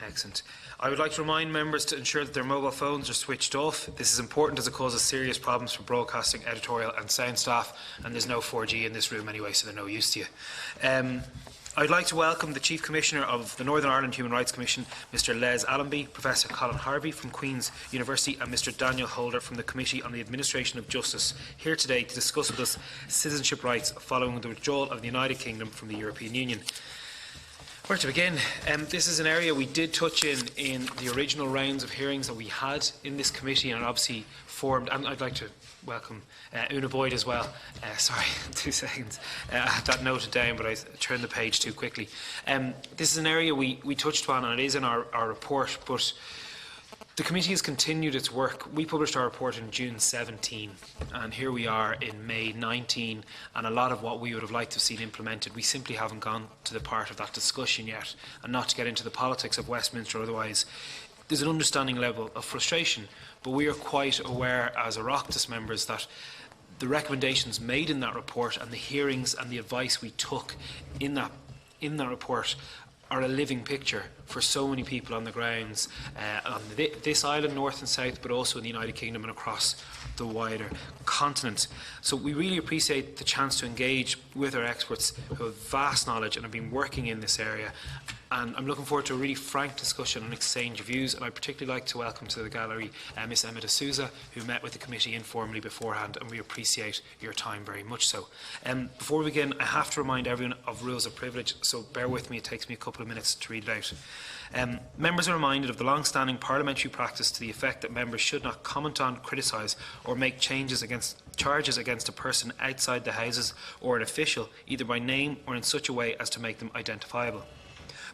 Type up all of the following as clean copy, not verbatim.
Excellent. I would like to remind members to ensure that their mobile phones are switched off. This is important as it causes serious problems for broadcasting, editorial and sound staff, and there's no 4G in this room anyway, so they're no use to you. I would like to welcome the Chief Commissioner of the Northern Ireland Human Rights Commission, Mr Les Allenby, Professor Colin Harvey from Queen's University and Mr Daniel Holder from the Committee on the Administration of Justice, here today to discuss with us citizenship rights following the withdrawal of the United Kingdom from the European Union. Where to begin? This is an area we did touch in the original rounds of hearings that we had in this committee, and obviously formed. And I'd like to welcome Una Boyd as well. Sorry, 2 seconds. I had that noted down, but I turned the page too quickly. This is an area we touched on, and it is in our report. But the committee has continued its work. We published our report in June 17, and here we are in May 19, and a lot of what we would have liked to have seen implemented, we simply haven't gone to the part of that discussion yet. And not to get into the politics of Westminster otherwise, there's an understanding level of frustration, but we are quite aware as Oireachtas members that the recommendations made in that report and the hearings and the advice we took in that report are a living picture for so many people on the grounds on this island, north and south, but also in the United Kingdom and across the wider continent. So we really appreciate the chance to engage with our experts who have vast knowledge and have been working in this area. And I'm looking forward to a really frank discussion and exchange of views. And I'd particularly like to welcome to the gallery Miss Emma D'Souza, who met with the committee informally beforehand, and we appreciate your time very much so. Before we begin, I have to remind everyone of rules of privilege, so bear with me, it takes me a couple of minutes to read it out. Members are reminded of the long-standing parliamentary practice to the effect that members should not comment on, criticise or make charges against a person outside the Houses or an official, either by name or in such a way as to make them identifiable.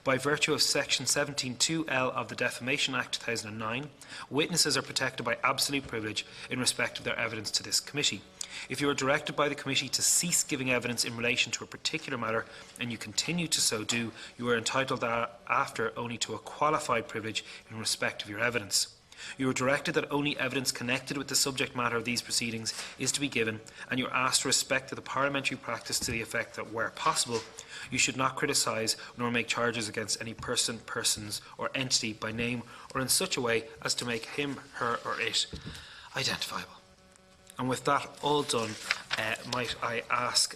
By virtue of Section 17(2)(l) of the Defamation Act 2009, witnesses are protected by absolute privilege in respect of their evidence to this committee. If you are directed by the committee to cease giving evidence in relation to a particular matter and you continue to so do, you are entitled thereafter only to a qualified privilege in respect of your evidence. You are directed that only evidence connected with the subject matter of these proceedings is to be given, and you are asked to respect the parliamentary practice to the effect that, where possible, you should not criticise nor make charges against any person, persons or entity by name or in such a way as to make him, her or it identifiable. And with that all done, might I ask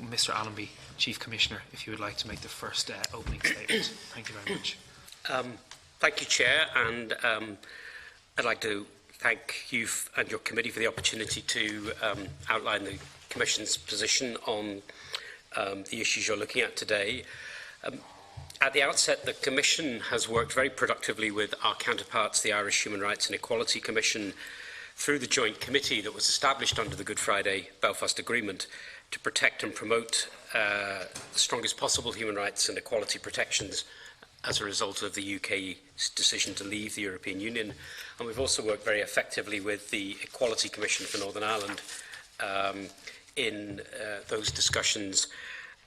Mr Allenby, Chief Commissioner, if you would like to make the first opening statement. Thank you very much. Thank you, Chair, and I'd like to thank you and your committee for the opportunity to outline the Commission's position on the issues you're looking at today. At the outset, the Commission has worked very productively with our counterparts, the Irish Human Rights and Equality Commission, through the joint committee that was established under the Good Friday Belfast Agreement to protect and promote the strongest possible human rights and equality protections as a result of the UK's decision to leave the European Union. And we've also worked very effectively with the Equality Commission for Northern Ireland in those discussions,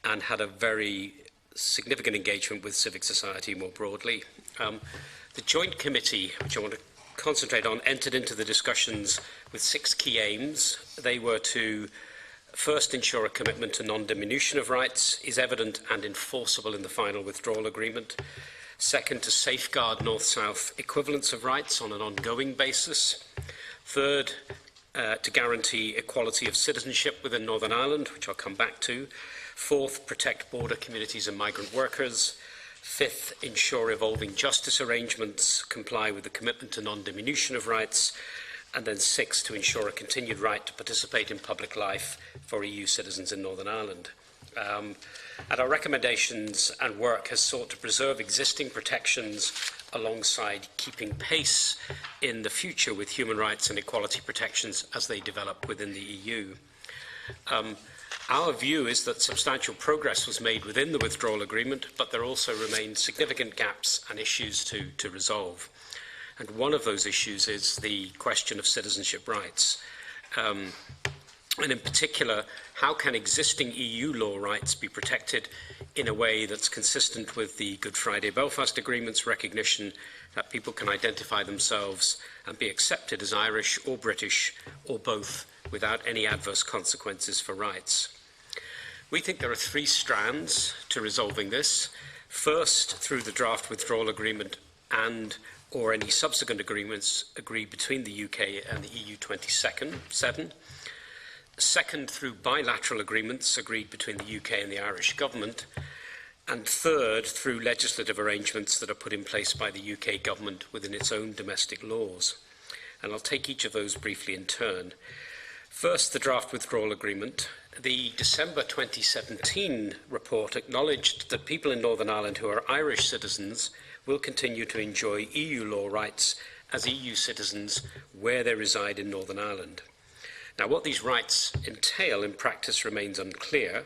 and had a very significant engagement with civic society more broadly. The joint committee, which I want to concentrate on, entered into the discussions with 6 key aims. They were to first ensure a commitment to non-diminution of rights is evident and enforceable in the final withdrawal agreement. Second, to safeguard North-South equivalence of rights on an ongoing basis. Third, to guarantee equality of citizenship within Northern Ireland, which I'll come back to. Fourth, protect border communities and migrant workers. Fifth, ensure evolving justice arrangements comply with the commitment to non-diminution of rights. And then sixth, to ensure a continued right to participate in public life for EU citizens in Northern Ireland. And our recommendations and work has sought to preserve existing protections alongside keeping pace in the future with human rights and equality protections as they develop within the EU. Our view is that substantial progress was made within the withdrawal agreement, but there also remain significant gaps and issues to resolve. And one of those issues is the question of citizenship rights. And in particular, how can existing EU law rights be protected in a way that's consistent with the Good Friday Belfast Agreement's recognition that people can identify themselves and be accepted as Irish or British or both without any adverse consequences for rights? We think there are 3 strands to resolving this. First, through the draft withdrawal agreement, and or any subsequent agreements agreed between the UK and the EU 27. Second, through bilateral agreements agreed between the UK and the Irish government. And third, through legislative arrangements that are put in place by the UK government within its own domestic laws. And I'll take each of those briefly in turn. First, the draft withdrawal agreement. The December 2017 report acknowledged that people in Northern Ireland who are Irish citizens will continue to enjoy EU law rights as EU citizens where they reside in Northern Ireland. Now, what these rights entail in practice remains unclear.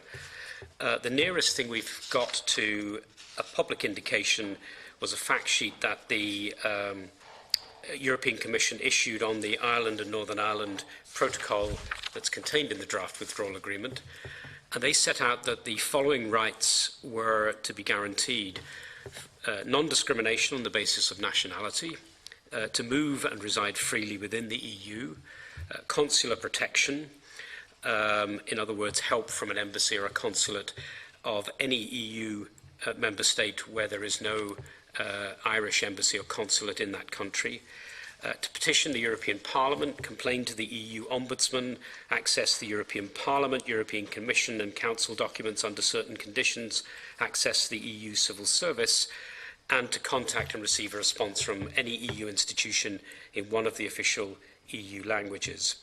The nearest thing we've got to a public indication was a fact sheet that the European Commission issued on the Ireland and Northern Ireland protocol that's contained in the draft withdrawal agreement. And they set out that the following rights were to be guaranteed. Non-discrimination on the basis of nationality, to move and reside freely within the EU, consular protection, in other words, help from an embassy or a consulate of any EU member state where there is no Irish embassy or consulate in that country, to petition the European Parliament, complain to the EU Ombudsman, access the European Parliament, European Commission and Council documents under certain conditions, access the EU Civil Service, and to contact and receive a response from any EU institution in one of the official EU languages.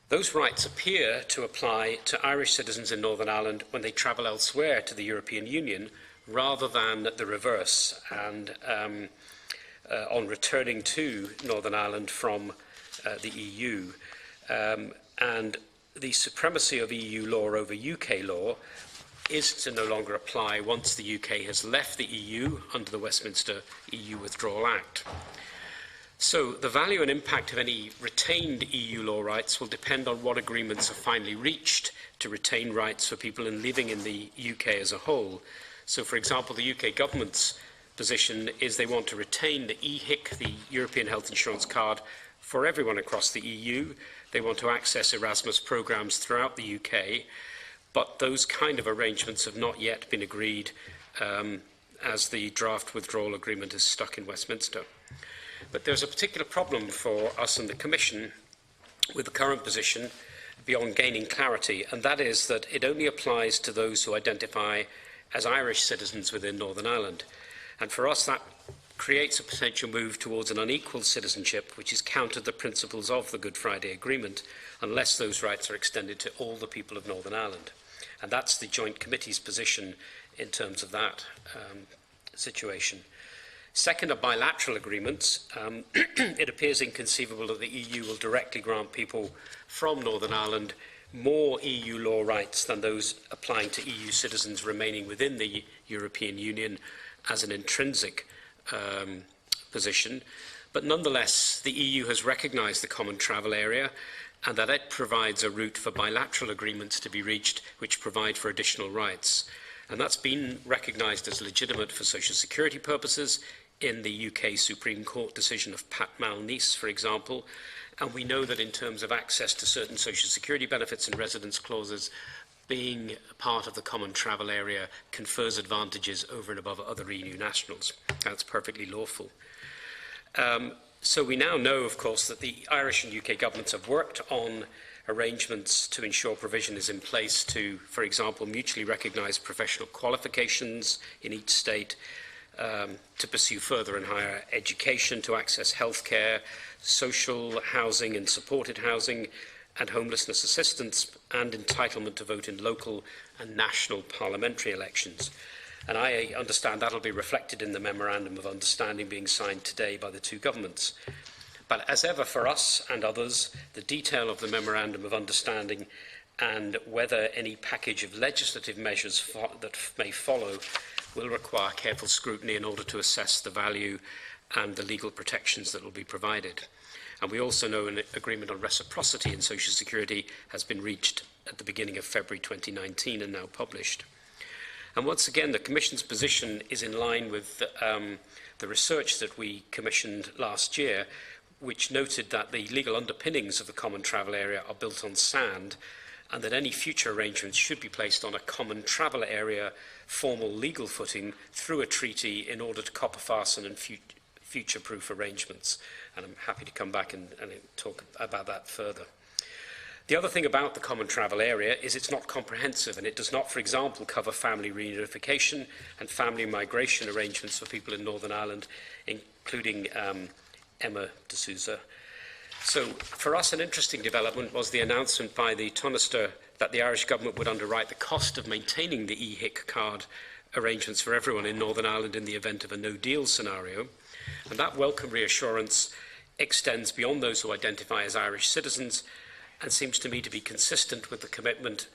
Those rights appear to apply to Irish citizens in Northern Ireland when they travel elsewhere to the European Union, rather than the reverse, and on returning to Northern Ireland from the EU. And the supremacy of EU law over UK law is to no longer apply once the UK has left the EU under the Westminster EU Withdrawal Act. So the value and impact of any retained EU law rights will depend on what agreements are finally reached to retain rights for people living in the UK as a whole. So, for example, the UK government's position is they want to retain the EHIC, the European Health Insurance Card, for everyone across the EU. They want to access Erasmus programmes throughout the UK, but those kind of arrangements have not yet been agreed as the draft withdrawal agreement is stuck in Westminster. But there's a particular problem for us and the Commission with the current position beyond gaining clarity, and that is that it only applies to those who identify as Irish citizens within Northern Ireland. And for us, that creates a potential move towards an unequal citizenship, which is counter to the principles of the Good Friday Agreement, unless those rights are extended to all the people of Northern Ireland. And that's the Joint Committee's position in terms of that situation. Second are bilateral agreements. It appears inconceivable that the EU will directly grant people from Northern Ireland more EU law rights than those applying to EU citizens remaining within the European Union as an intrinsic position. But nonetheless, the EU has recognised the common travel area and that it provides a route for bilateral agreements to be reached which provide for additional rights. And that's been recognised as legitimate for social security purposes in the UK Supreme Court decision of Pat Malnice, for example. And we know that in terms of access to certain social security benefits and residence clauses, being part of the common travel area confers advantages over and above other EU nationals. That's perfectly lawful. So we now know, of course, that the Irish and UK governments have worked on arrangements to ensure provision is in place to, for example, mutually recognise professional qualifications in each state, to pursue further and higher education, to access healthcare, social housing and supported housing, and homelessness assistance, and entitlement to vote in local and national parliamentary elections. And I understand that will be reflected in the Memorandum of Understanding being signed today by the two governments. But as ever for us and others, the detail of the Memorandum of Understanding and whether any package of legislative measures that may follow will require careful scrutiny in order to assess the value and the legal protections that will be provided. And we also know an agreement on reciprocity in social security has been reached at the beginning of February 2019 and now published. And once again, the Commission's position is in line with the research that we commissioned last year, which noted that the legal underpinnings of the common travel area are built on sand, and that any future arrangements should be placed on a common travel area, formal legal footing through a treaty in order to copper fasten and future-proof arrangements. And I'm happy to come back and talk about that further. The other thing about the common travel area is it's not comprehensive, and it does not, for example, cover family reunification and family migration arrangements for people in Northern Ireland, including Emma de Souza. So, for us, an interesting development was the announcement by the Tánaiste that the Irish Government would underwrite the cost of maintaining the EHIC card arrangements for everyone in Northern Ireland in the event of a no-deal scenario. And that welcome reassurance extends beyond those who identify as Irish citizens and seems to me to be consistent with the commitment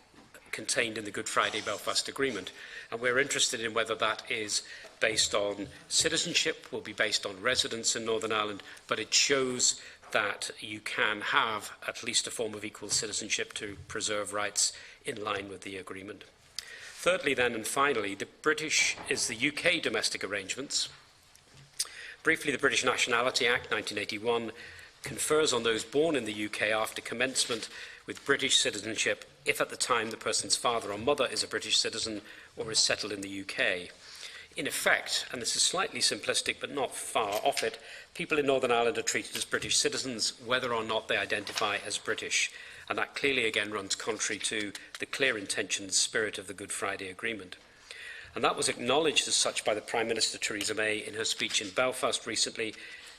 contained in the Good Friday Belfast Agreement. And we're interested in whether that is based on citizenship, will be based on residence in Northern Ireland, but it shows that you can have at least a form of equal citizenship to preserve rights in line with the agreement. Thirdly, then, and finally, the British is the UK domestic arrangements. Briefly, the British Nationality Act 1981 confers on those born in the UK after commencement with British citizenship if at the time the person's father or mother is a British citizen or is settled in the UK. In effect, and this is slightly simplistic but not far off it, people in Northern Ireland are treated as British citizens whether or not they identify as British. And that clearly again runs contrary to the clear intention and spirit of the Good Friday Agreement. And that was acknowledged as such by the Prime Minister Theresa May in her speech in Belfast recently,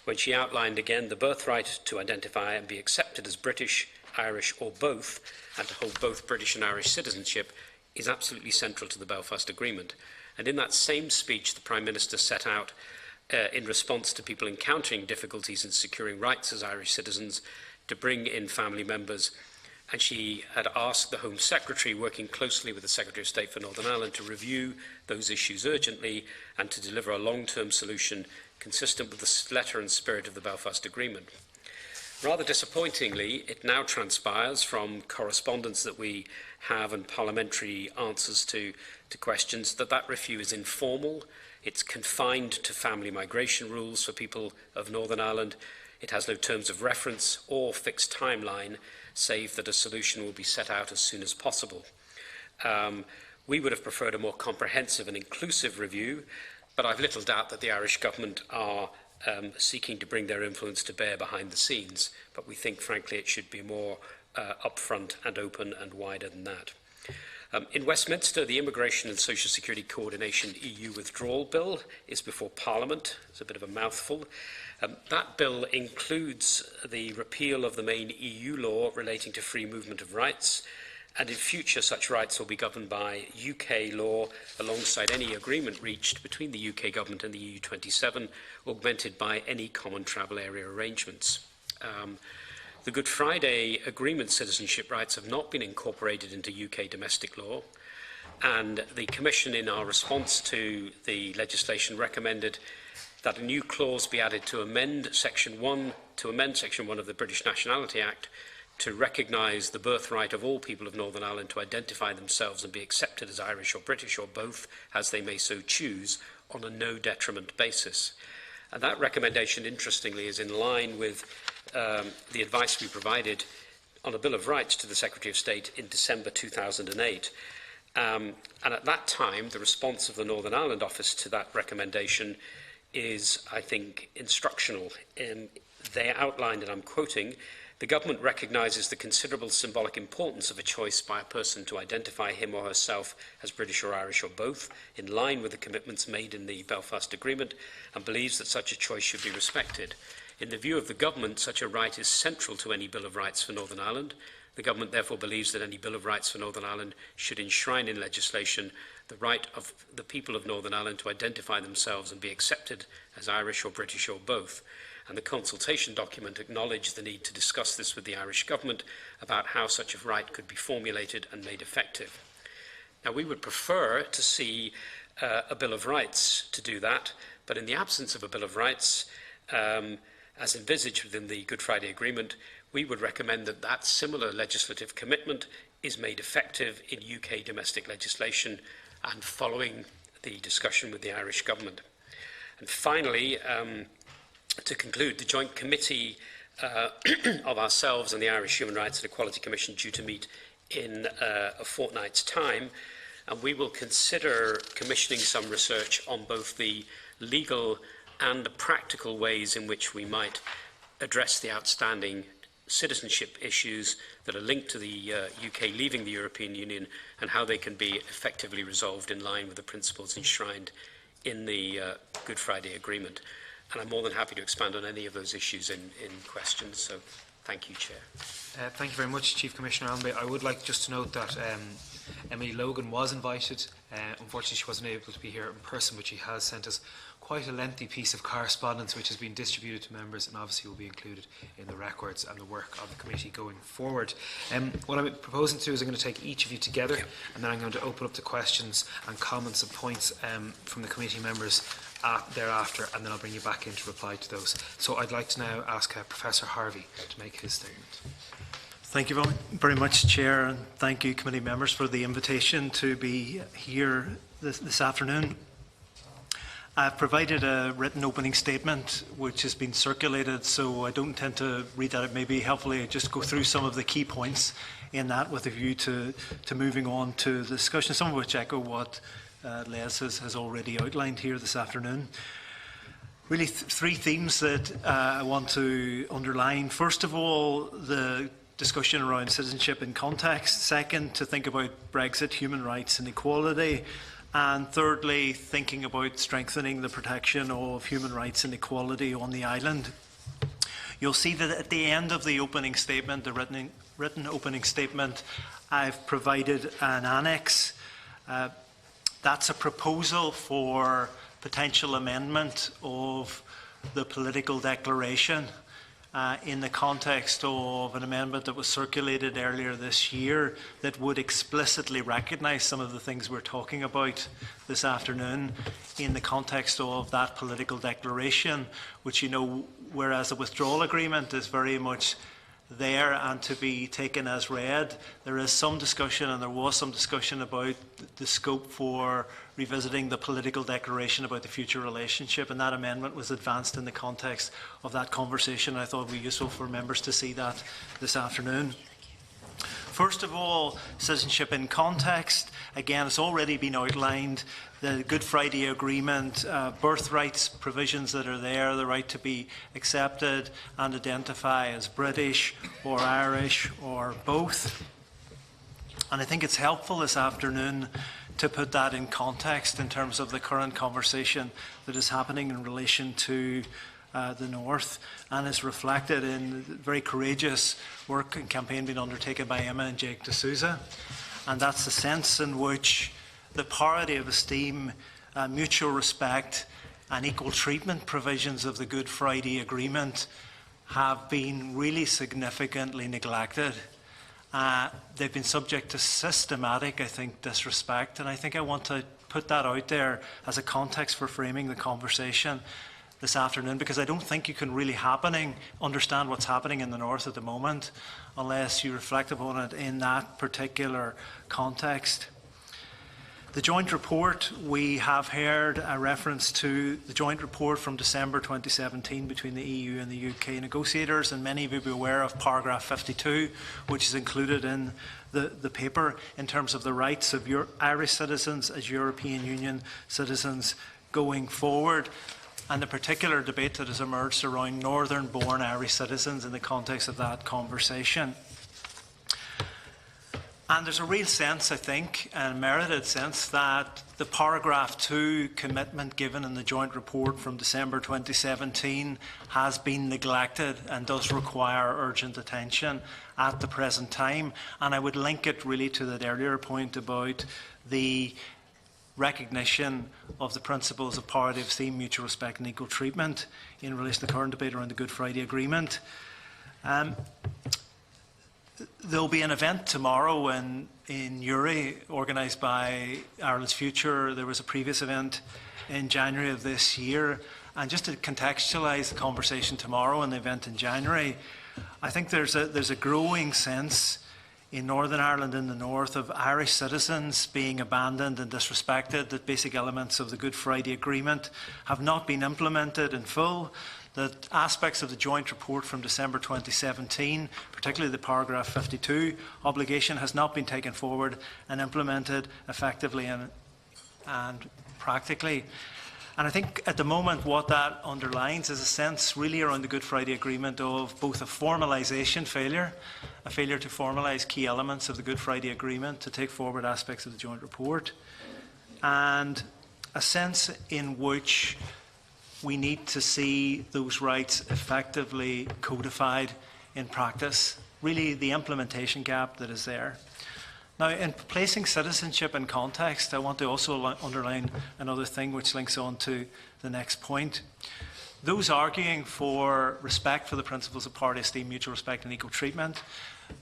when she outlined again the birthright to identify and be accepted as British, Irish or both, and to hold both British and Irish citizenship is absolutely central to the Belfast Agreement. And in that same speech, the Prime Minister set out, in response to people encountering difficulties in securing rights as Irish citizens, to bring in family members. And she had asked the Home Secretary, working closely with the Secretary of State for Northern Ireland, to review those issues urgently and to deliver a long-term solution consistent with the letter and spirit of the Belfast Agreement. Rather disappointingly, it now transpires from correspondence that we have and parliamentary answers to questions that review is informal, it's confined to family migration rules for people of Northern Ireland, it has no terms of reference or fixed timeline, save that a solution will be set out as soon as possible. We would have preferred a more comprehensive and inclusive review, but I've little doubt that the Irish Government are seeking to bring their influence to bear behind the scenes, but we think, frankly, it should be more upfront and open and wider than that. In Westminster, the Immigration and Social Security Coordination EU Withdrawal Bill is before Parliament. It's a bit of a mouthful. That bill includes the repeal of the main EU law relating to free movement of rights, and in future such rights will be governed by UK law alongside any agreement reached between the UK Government and the EU27, augmented by any common travel area arrangements. The Good Friday Agreement citizenship rights have not been incorporated into UK domestic law, and the Commission, in our response to the legislation, recommended that a new clause be added to amend Section 1 of the British Nationality Act to recognise the birthright of all people of Northern Ireland to identify themselves and be accepted as Irish or British or both, as they may so choose, on a no-detriment basis. And that recommendation, interestingly, is in line with the advice we provided on a Bill of Rights to the Secretary of State in December 2008. And at that time, the response of the Northern Ireland Office to that recommendation is, I think, instructional. They outlined, and I'm quoting, "The Government recognises the considerable symbolic importance of a choice by a person to identify him or herself as British or Irish or both, in line with the commitments made in the Belfast Agreement, and believes that such a choice should be respected. In the view of the Government, such a right is central to any Bill of Rights for Northern Ireland. The Government therefore believes that any Bill of Rights for Northern Ireland should enshrine in legislation the right of the people of Northern Ireland to identify themselves and be accepted as Irish or British or both. And the consultation document acknowledged the need to discuss this with the Irish Government about how such a right could be formulated and made effective." Now, we would prefer to see a Bill of Rights to do that, but in the absence of a Bill of Rights, as envisaged within the Good Friday Agreement, we would recommend that that similar legislative commitment is made effective in UK domestic legislation and following the discussion with the Irish Government. And finally, to conclude, the Joint Committee of ourselves and the Irish Human Rights and Equality Commission, due to meet in a fortnight's time, and we will consider commissioning some research on both the legal and the practical ways in which we might address the outstanding citizenship issues that are linked to the UK leaving the European Union, and how they can be effectively resolved in line with the principles enshrined in the Good Friday Agreement. And I'm more than happy to expand on any of those issues in questions. So thank you, Chair. Thank you very much, Chief Commissioner Allenby. I would like just to note that Emily Logan was invited. Unfortunately, she wasn't able to be here in person, but she has sent us quite a lengthy piece of correspondence which has been distributed to members and obviously will be included in the records and the work of the committee going forward. What I'm proposing to do is I'm going to take each of you together, and then I'm going to open up to questions and comments and points from the committee members thereafter, and then I'll bring you back in to reply to those. So I'd like to now ask Professor Harvey to make his statement. Thank you very much, Chair, and thank you, committee members, for the invitation to be here this afternoon. I've provided a written opening statement which has been circulated, so I don't intend to read that. It may be helpfully just go through some of the key points in that with a view to moving on to the discussion, some of which echo what Les has already outlined here this afternoon. Really three themes that I want to underline. First of all, the discussion around citizenship in context. Second, to think about Brexit, human rights and equality. And thirdly, thinking about strengthening the protection of human rights and equality on the island. You'll see that at the end of the opening statement, the written opening statement, I've provided an annex. That's a proposal for potential amendment of the political declaration in the context of an amendment that was circulated earlier this year that would explicitly recognise some of the things we're talking about this afternoon in the context of that political declaration, which, you know, whereas the withdrawal agreement is very much there and to be taken as read, there is some discussion, and there was some discussion about the scope for revisiting the political declaration about the future relationship, and that amendment was advanced in the context of that conversation. I thought it would be useful for members to see that this afternoon. First of all, citizenship in context. Again, it's already been outlined. The Good Friday Agreement, birthrights provisions that are there, the right to be accepted and identify as British or Irish or both. And I think it's helpful this afternoon to put that in context in terms of the current conversation that is happening in relation to the North, and is reflected in very courageous work and campaign being undertaken by Emma and Jake D'Souza. And that's the sense in which the parity of esteem, mutual respect and equal treatment provisions of the Good Friday Agreement have been really significantly neglected. They've been subject to systematic, I think, disrespect, and I think I want to put that out there as a context for framing the conversation this afternoon, because I don't think you can really understand what's happening in the North at the moment unless you reflect upon it in that particular context. The joint report, we have heard a reference to the joint report from December 2017 between the EU and the UK negotiators, and many of you will be aware of paragraph 52, which is included in the paper in terms of the rights of Irish citizens as European Union citizens going forward, and the particular debate that has emerged around northern-born Irish citizens in the context of that conversation. And there's a real sense, I think, and merited sense, that the paragraph 2 commitment given in the joint report from December 2017 has been neglected and does require urgent attention at the present time. And I would link it really to that earlier point about the recognition of the principles of parity of esteem, mutual respect and equal treatment in relation to the current debate around the Good Friday Agreement. There will be an event tomorrow in Uri, organised by Ireland's Future. There was a previous event in January of this year. And just to contextualise the conversation tomorrow and the event in January, I think there's a growing sense in Northern Ireland in the north of Irish citizens being abandoned and disrespected, that basic elements of the Good Friday Agreement have not been implemented in full, that aspects of the joint report from December 2017, particularly the paragraph 52 obligation, has not been taken forward and implemented effectively and practically. And I think at the moment what that underlines is a sense really around the Good Friday Agreement of both a formalisation failure, a failure to formalise key elements of the Good Friday Agreement to take forward aspects of the joint report, and a sense in which we need to see those rights effectively codified in practice, really the implementation gap that is there. Now, in placing citizenship in context, I want to also underline another thing which links on to the next point. Those arguing for respect for the principles of party esteem, mutual respect and equal treatment,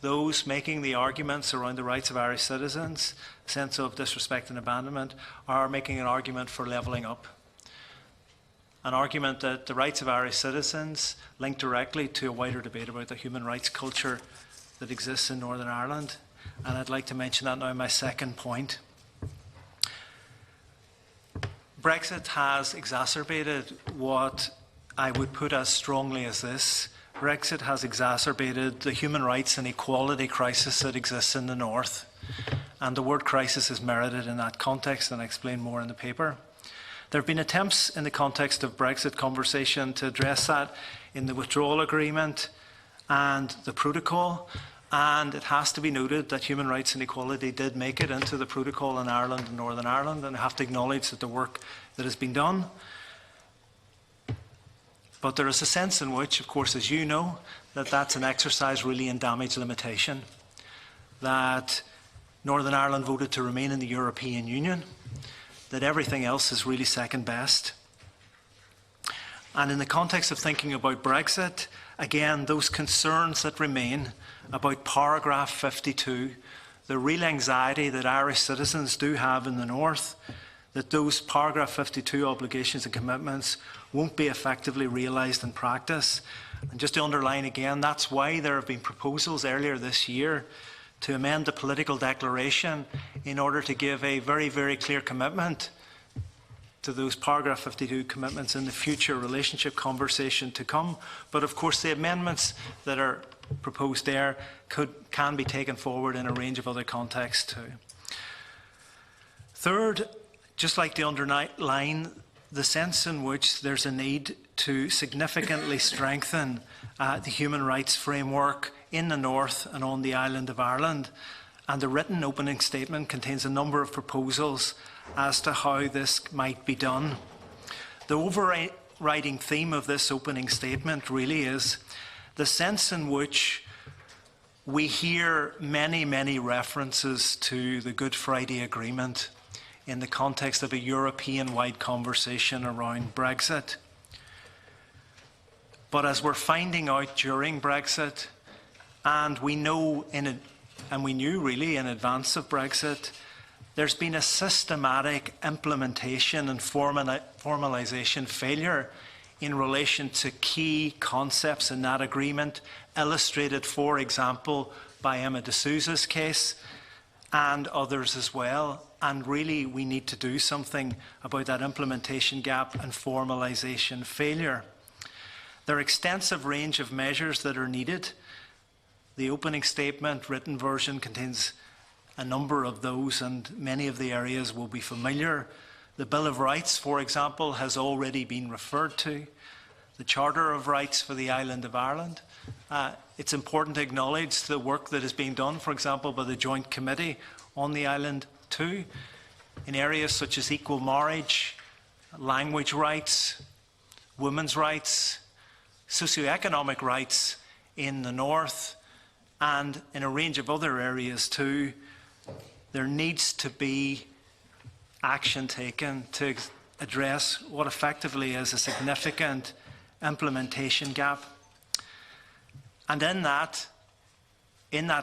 those making the arguments around the rights of Irish citizens, a sense of disrespect and abandonment, are making an argument for levelling up. An argument that the rights of Irish citizens link directly to a wider debate about the human rights culture that exists in Northern Ireland. And I'd like to mention that now in my second point. Brexit has exacerbated what I would put as strongly as this. Brexit has exacerbated the human rights and equality crisis that exists in the North. And the word crisis is merited in that context, and I explain more in the paper. There have been attempts in the context of Brexit conversation to address that in the withdrawal agreement and the protocol. And it has to be noted that human rights and equality did make it into the protocol in Ireland and Northern Ireland, and I have to acknowledge that the work that has been done. But there is a sense in which, of course, as you know, that that's an exercise really in damage limitation. That Northern Ireland voted to remain in the European Union, that everything else is really second best. And in the context of thinking about Brexit, again, those concerns that remain about paragraph 52, the real anxiety that Irish citizens do have in the North, that those paragraph 52 obligations and commitments won't be effectively realised in practice. And just to underline again, that's why there have been proposals earlier this year to amend the political declaration in order to give a very, very clear commitment to those paragraph 52 commitments in the future relationship conversation to come. But of course the amendments that are proposed there can be taken forward in a range of other contexts too. Third, just like to underline the sense in which there's a need to significantly strengthen the human rights framework in the North and on the island of Ireland. And the written opening statement contains a number of proposals as to how this might be done. The overriding theme of this opening statement really is the sense in which we hear many, many references to the Good Friday Agreement in the context of a European-wide conversation around Brexit. But as we're finding out during Brexit, and we know and we knew really in advance of Brexit, there's been a systematic implementation and formalisation failure in relation to key concepts in that agreement, illustrated, for example, by Emma de Souza's case and others as well. And really, we need to do something about that implementation gap and formalisation failure. There are extensive range of measures that are needed. The opening statement, written version, contains a number of those, and many of the areas will be familiar. The Bill of Rights, for example, has already been referred to. The Charter of Rights for the island of Ireland. It's important to acknowledge the work that is being done, for example, by the Joint Committee on the island too, in areas such as equal marriage, language rights, women's rights, socioeconomic rights in the North, and in a range of other areas too. There needs to be action taken to address what effectively is a significant implementation gap. And in that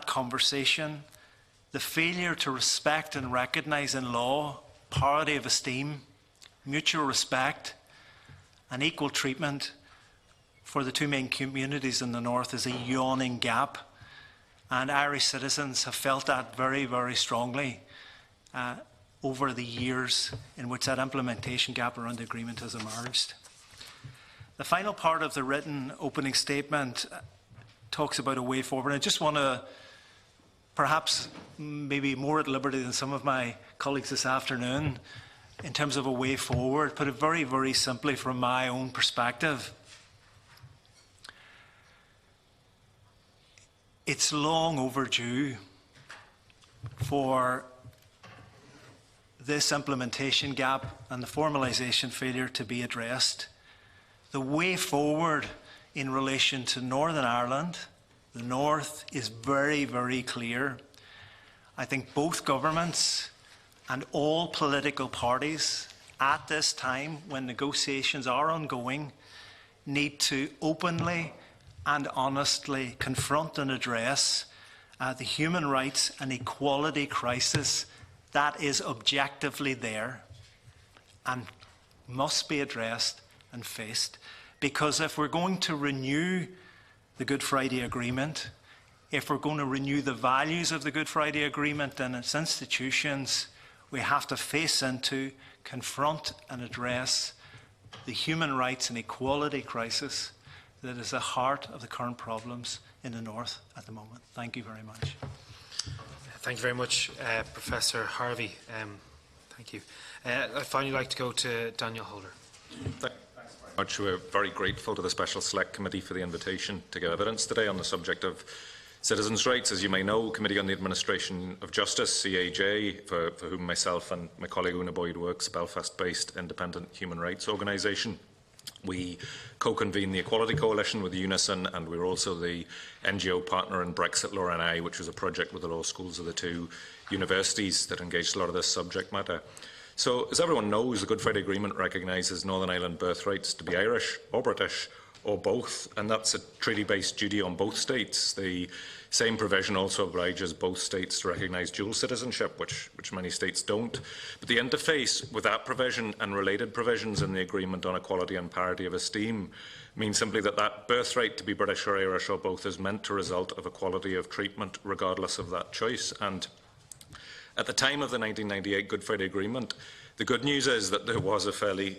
conversation, the failure to respect and recognise in law parity of esteem, mutual respect and equal treatment for the two main communities in the North is a yawning gap. And Irish citizens have felt that very, very strongly over the years in which that implementation gap around the agreement has emerged. The final part of the written opening statement talks about a way forward. I just want to, perhaps maybe more at liberty than some of my colleagues this afternoon, in terms of a way forward, put it very, very simply from my own perspective. It's long overdue for this implementation gap and the formalisation failure to be addressed. The way forward in relation to Northern Ireland, the North, is very, very clear. I think both governments and all political parties at this time, when negotiations are ongoing, need to openly and honestly confront and address the human rights and equality crisis that is objectively there and must be addressed and faced. Because if we're going to renew the Good Friday Agreement, if we're going to renew the values of the Good Friday Agreement and its institutions, we have to face into, confront and address the human rights and equality crisis that is the heart of the current problems in the North at the moment. Thank you very much. Thank you very much, Professor Harvey. Thank you. I'd finally like to go to Daniel Holder. Thanks very much. We're very grateful to the Special Select Committee for the invitation to give evidence today on the subject of citizens' rights. As you may know, Committee on the Administration of Justice, CAJ, for whom myself and my colleague Una Boyd works, a Belfast-based independent human rights organisation. We co-convene the Equality Coalition with Unison, and we're also the NGO partner in Brexit Law NI, which was a project with the law schools of the two universities that engaged a lot of this subject matter. So, as everyone knows, the Good Friday Agreement recognises Northern Ireland birthrights to be Irish or British or both, and that's a treaty-based duty on both states. The same provision also obliges both states to recognise dual citizenship, which many states don't. But the interface with that provision and related provisions in the Agreement on Equality and Parity of Esteem means simply that that birthright to be British or Irish or both is meant to result of equality of treatment regardless of that choice. And at the time of the 1998 Good Friday Agreement, the good news is that there was a fairly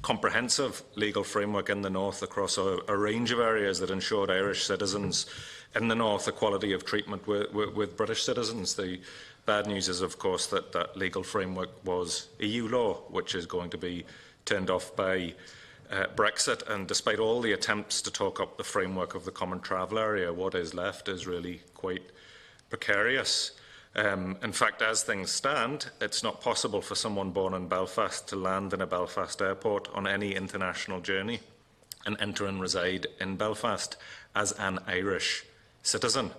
comprehensive legal framework in the North across a range of areas that ensured Irish citizens in the North equality of treatment with British citizens. The bad news is, of course, that that legal framework was EU law, which is going to be turned off by Brexit. And despite all the attempts to talk up the framework of the common travel area, what is left is really quite precarious. In fact, as things stand, it's not possible for someone born in Belfast to land in a Belfast airport on any international journey and enter and reside in Belfast as an Irish citizen.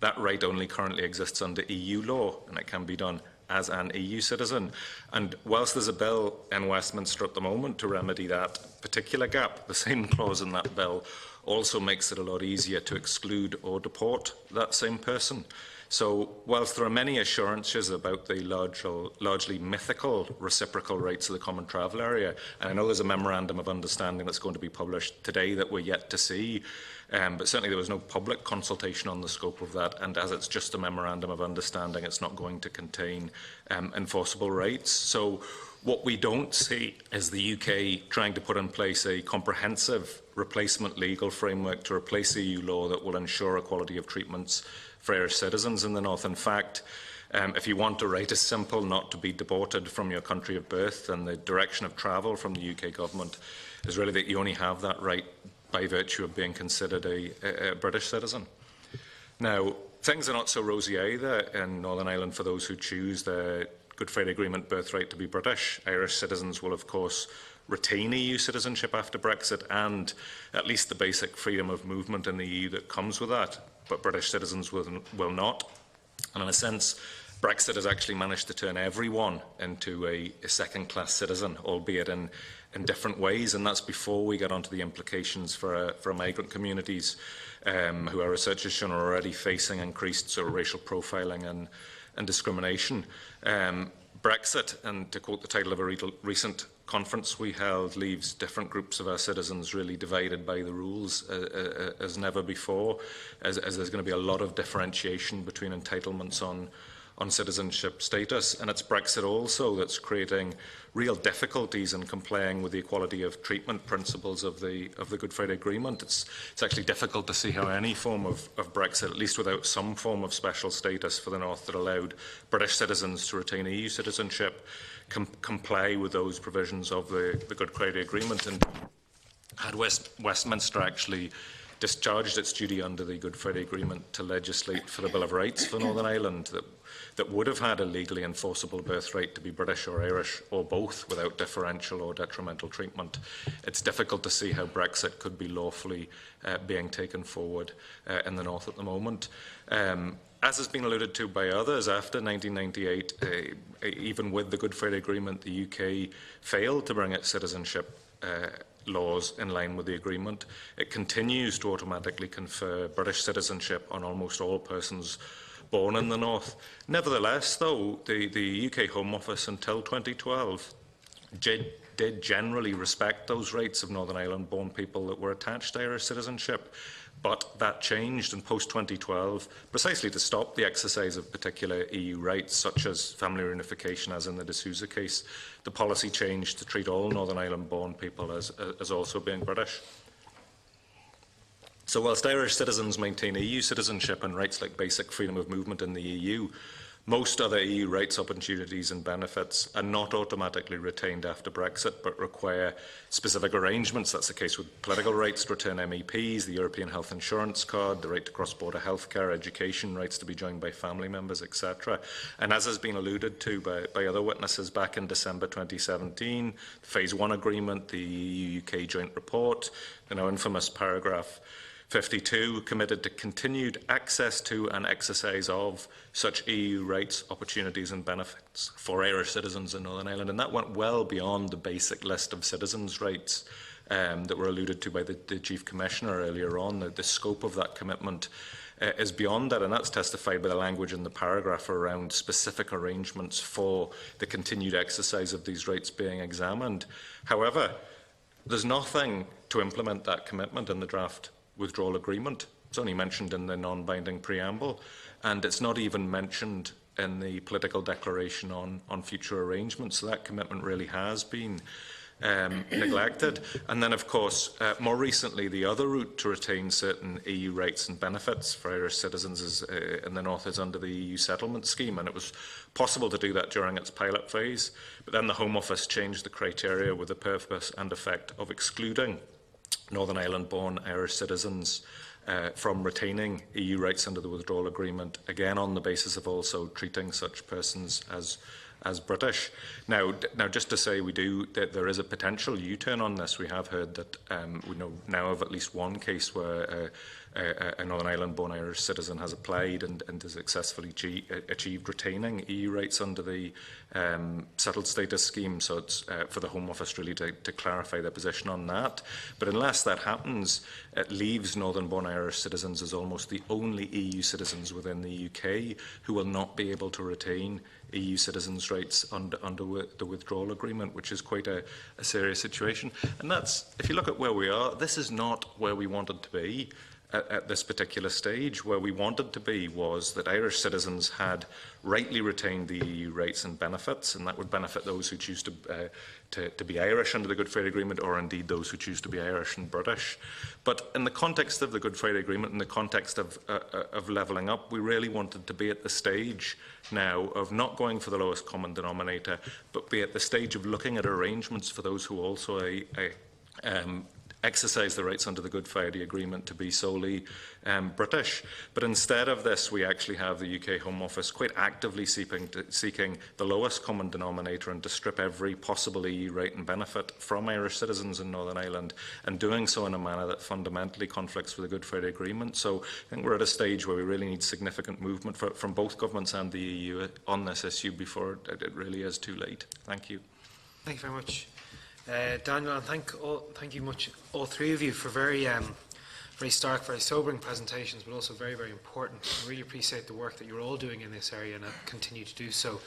That right only currently exists under EU law, and it can be done as an EU citizen. And whilst there's a bill in Westminster at the moment to remedy that particular gap, the same clause in that bill also makes it a lot easier to exclude or deport that same person. So, whilst there are many assurances about the largely mythical reciprocal rights of the common travel area, and I know there's a memorandum of understanding that's going to be published today that we're yet to see, but certainly there was no public consultation on the scope of that, and as it's just a memorandum of understanding, it's not going to contain enforceable rights. So, what we don't see is the UK trying to put in place a comprehensive replacement legal framework to replace EU law that will ensure equality of treatments for Irish citizens in the North. In fact, if you want a right as simple not to be deported from your country of birth, then the direction of travel from the UK government is really that you only have that right by virtue of being considered a British citizen. Now, things are not so rosy either in Northern Ireland for those who choose the Good Friday Agreement birthright to be British. Irish citizens will, of course, retain EU citizenship after Brexit and at least the basic freedom of movement in the EU that comes with that, but British citizens will not. And in a sense, Brexit has actually managed to turn everyone into a second-class citizen, albeit in different ways, and that's before we get onto the implications for migrant communities who our research has shown are already facing increased sort of racial profiling and discrimination. Brexit, and to quote the title of a recent conference we held, leaves different groups of our citizens really divided by the rules as never before, as there's going to be a lot of differentiation between entitlements on citizenship status, and it's Brexit also that's creating real difficulties in complying with the equality of treatment principles of the Good Friday Agreement. It's actually difficult to see how any form of Brexit, at least without some form of special status for the North that allowed British citizens to retain EU citizenship, comply with those provisions of the Good Friday Agreement. And had Westminster actually discharged its duty under the Good Friday Agreement to legislate for the Bill of Rights for Northern Ireland that would have had a legally enforceable birthright to be British or Irish or both without differential or detrimental treatment, it's difficult to see how Brexit could be lawfully being taken forward in the North at the moment. As has been alluded to by others, after 1998, even with the Good Friday Agreement, the UK failed to bring its citizenship laws in line with the agreement. It continues to automatically confer British citizenship on almost all persons born in the North. Nevertheless, though, the UK Home Office until 2012 did generally respect those rights of Northern Ireland-born people that were attached to Irish citizenship. But that changed in post-2012 precisely to stop the exercise of particular EU rights, such as family reunification, as in the D'Souza case. The policy changed to treat all Northern Ireland-born people as also being British. So whilst Irish citizens maintain EU citizenship and rights like basic freedom of movement in the EU, most other EU rights, opportunities and benefits are not automatically retained after Brexit, but require specific arrangements. That's the case with political rights to return MEPs, the European Health Insurance Card, the right to cross-border healthcare, education, rights to be joined by family members, etc. And as has been alluded to by other witnesses, back in December 2017, the Phase 1 agreement, the EU-UK joint report, the now infamous paragraph 52 committed to continued access to and exercise of such EU rights, opportunities and benefits for Irish citizens in Northern Ireland. And that went well beyond the basic list of citizens' rights that were alluded to by the Chief Commissioner earlier on. The scope of that commitment is beyond that, and that's testified by the language in the paragraph around specific arrangements for the continued exercise of these rights being examined. However, there's nothing to implement that commitment in the draft withdrawal agreement. It's only mentioned in the non-binding preamble, and it's not even mentioned in the political declaration on future arrangements. So that commitment really has been neglected. And then, of course, more recently, the other route to retain certain EU rights and benefits for Irish citizens in the North is under the EU settlement scheme, and it was possible to do that during its pilot phase. But then the Home Office changed the criteria with the purpose and effect of excluding Northern Ireland-born Irish citizens from retaining EU rights under the withdrawal agreement, again on the basis of also treating such persons as British. Now, just to say, that there is a potential U-turn on this. We have heard that we know now of at least one case where a Northern Ireland-born Irish citizen has applied and has successfully achieved retaining EU rights under the settled status scheme. So it's for the Home Office really to clarify their position on that. But unless that happens, it leaves Northern-born Irish citizens as almost the only EU citizens within the UK who will not be able to retain EU citizens' rights under the withdrawal agreement, which is quite a serious situation. And that's, if you look at where we are, this is not where we wanted to be at this particular stage. Where we wanted to be was that Irish citizens had rightly retained the EU rights and benefits, and that would benefit those who choose to be Irish under the Good Friday Agreement, or indeed those who choose to be Irish and British. But in the context of the Good Friday Agreement, in the context of levelling up, we really wanted to be at the stage now of not going for the lowest common denominator, but be at the stage of looking at arrangements for those who also exercise the rights under the Good Friday Agreement to be solely British. But instead of this, we actually have the UK Home Office quite actively seeking the lowest common denominator and to strip every possible EU right and benefit from Irish citizens in Northern Ireland, and doing so in a manner that fundamentally conflicts with the Good Friday Agreement. So I think we're at a stage where we really need significant movement from both governments and the EU on this issue before it really is too late. Thank you. Thank you very much. Daniel, and thank you much, all three of you, for very stark, very sobering presentations, but also very, very important. I really appreciate the work that you're all doing in this area and continue to do so.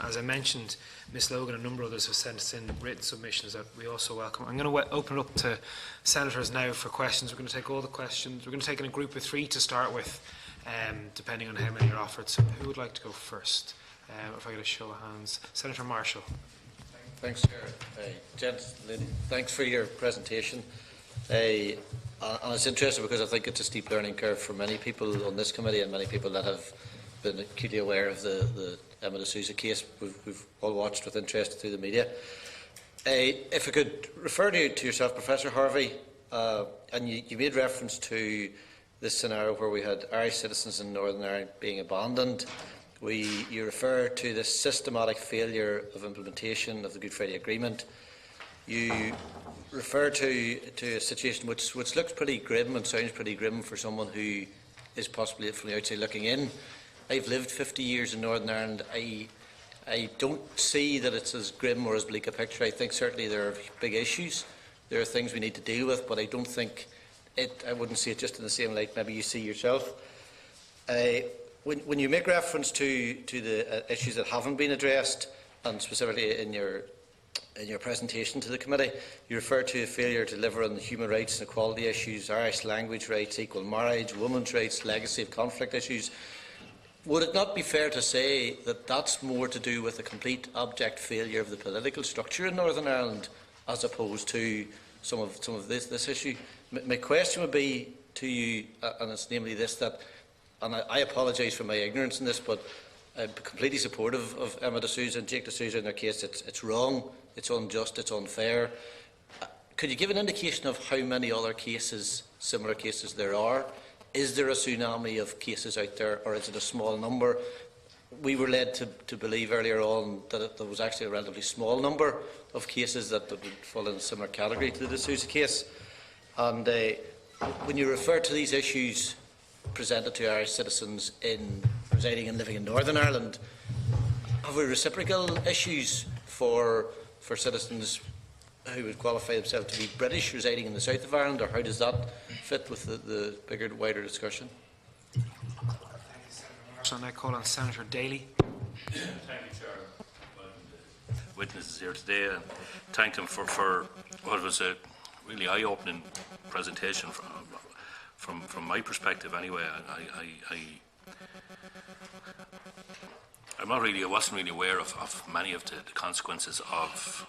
As I mentioned, Ms Logan and a number of others have sent us in written submissions that we also welcome. I'm going to open it up to senators now for questions. We're going to take all the questions. We're going to take in a group of three to start with. depending on how many are offered. So who would like to go first? If I get a show of hands. Senator Marshall. Thanks, Chair. Gents, thanks for your presentation. And it's interesting because I think it's a steep learning curve for many people on this committee and many people that have been acutely aware of the Emma D'Souza case. We've all watched with interest through the media. If I could refer to yourself, Professor Harvey, and you made reference to this scenario where we had Irish citizens in Northern Ireland being abandoned. You refer to the systematic failure of implementation of the Good Friday Agreement. You refer to a situation which looks pretty grim and sounds pretty grim for someone who is possibly from the outside looking in. I've lived 50 years in Northern Ireland. I don't see that it's as grim or as bleak a picture. I think certainly there are big issues. There are things we need to deal with, but I don't think I wouldn't see it just in the same light maybe you see yourself. When you make reference to the issues that haven't been addressed, and specifically in your presentation to the committee, you refer to a failure to deliver on the human rights and equality issues, Irish language rights, equal marriage, women's rights, legacy of conflict issues. Would it not be fair to say that that's more to do with a complete abject failure of the political structure in Northern Ireland, as opposed to some of this issue? My question would be to you, and it's namely this, that, and I apologise for my ignorance in this, but I'm completely supportive of Emma D'Souza and Jake D'Souza in their case. It's wrong, it's unjust, it's unfair. Could you give an indication of how many other cases, similar cases, there are? Is there a tsunami of cases out there, or is it a small number? We were led to believe earlier on that there was actually a relatively small number of cases that would fall in a similar category to the D'Souza case. And when you refer to these issues presented to Irish citizens residing and living in Northern Ireland, have we reciprocal issues for citizens who would qualify themselves to be British residing in the south of Ireland, or how does that fit with the bigger, wider discussion? Thank you, Senator Marshall. And I call on Senator Daly. Thank you, Chair. Witnesses here today, and thank them for what was a really eye-opening presentation from my perspective. Anyway, I wasn't really aware of many of the consequences of,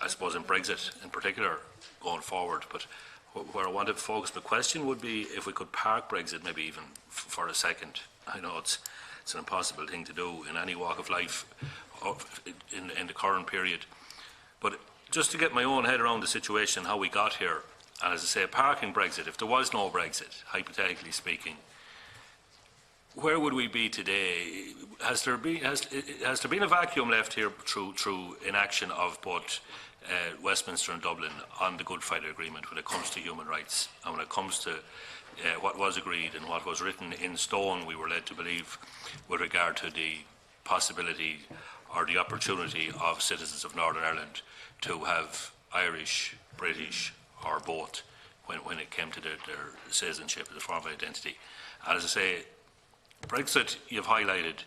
I suppose, in Brexit in particular going forward. But where I wanted to focus my question would be if we could park Brexit maybe even for a second. I know it's an impossible thing to do in any walk of life in the current period. But just to get my own head around the situation, how we got here, and as I say, parking Brexit, if there was no Brexit, hypothetically speaking, where would we be today? Has there been a vacuum left here through inaction of both Westminster and Dublin on the Good Friday Agreement when it comes to human rights and when it comes to what was agreed and what was written in stone, we were led to believe, with regard to the possibility or the opportunity of citizens of Northern Ireland to have Irish, British or both when it came to their citizenship as a form of identity. And as I say, Brexit, you've highlighted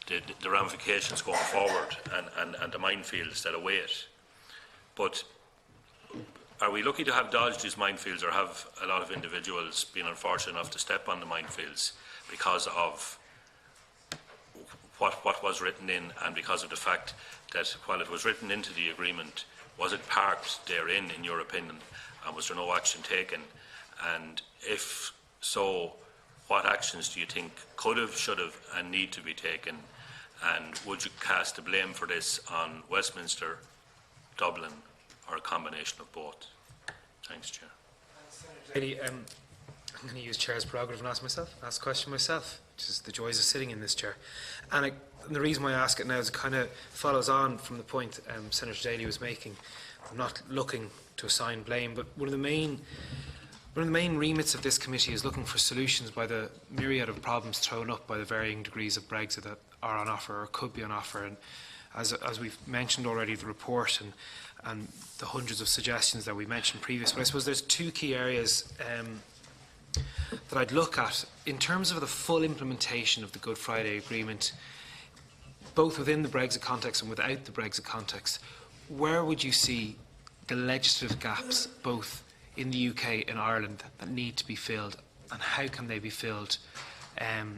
the ramifications going forward and the minefields that await. But are we lucky to have dodged these minefields, or have a lot of individuals been unfortunate enough to step on the minefields because of what was written in, and because of the fact that while it was written into the agreement, was it parked therein, in your opinion, and was there no action taken? And if so, what actions do you think could have, should have and need to be taken? And would you cast the blame for this on Westminster, Dublin, or a combination of both? Thanks, Chair. Daly, I'm going to use Chair's prerogative and ask the question myself, which is the joys of sitting in this chair. And the reason why I ask it now is it kind of follows on from the point Senator Daly was making. I'm not looking to assign blame, but one of the main remits of this committee is looking for solutions by the myriad of problems thrown up by the varying degrees of Brexit that are on offer or could be on offer. And as we've mentioned already, the report and the hundreds of suggestions that we mentioned previously, but I suppose there's two key areas that I'd look at in terms of the full implementation of the Good Friday Agreement, both within the Brexit context and without the Brexit context. Where would you see the legislative gaps, both in the UK and Ireland, that need to be filled, and how can they be filled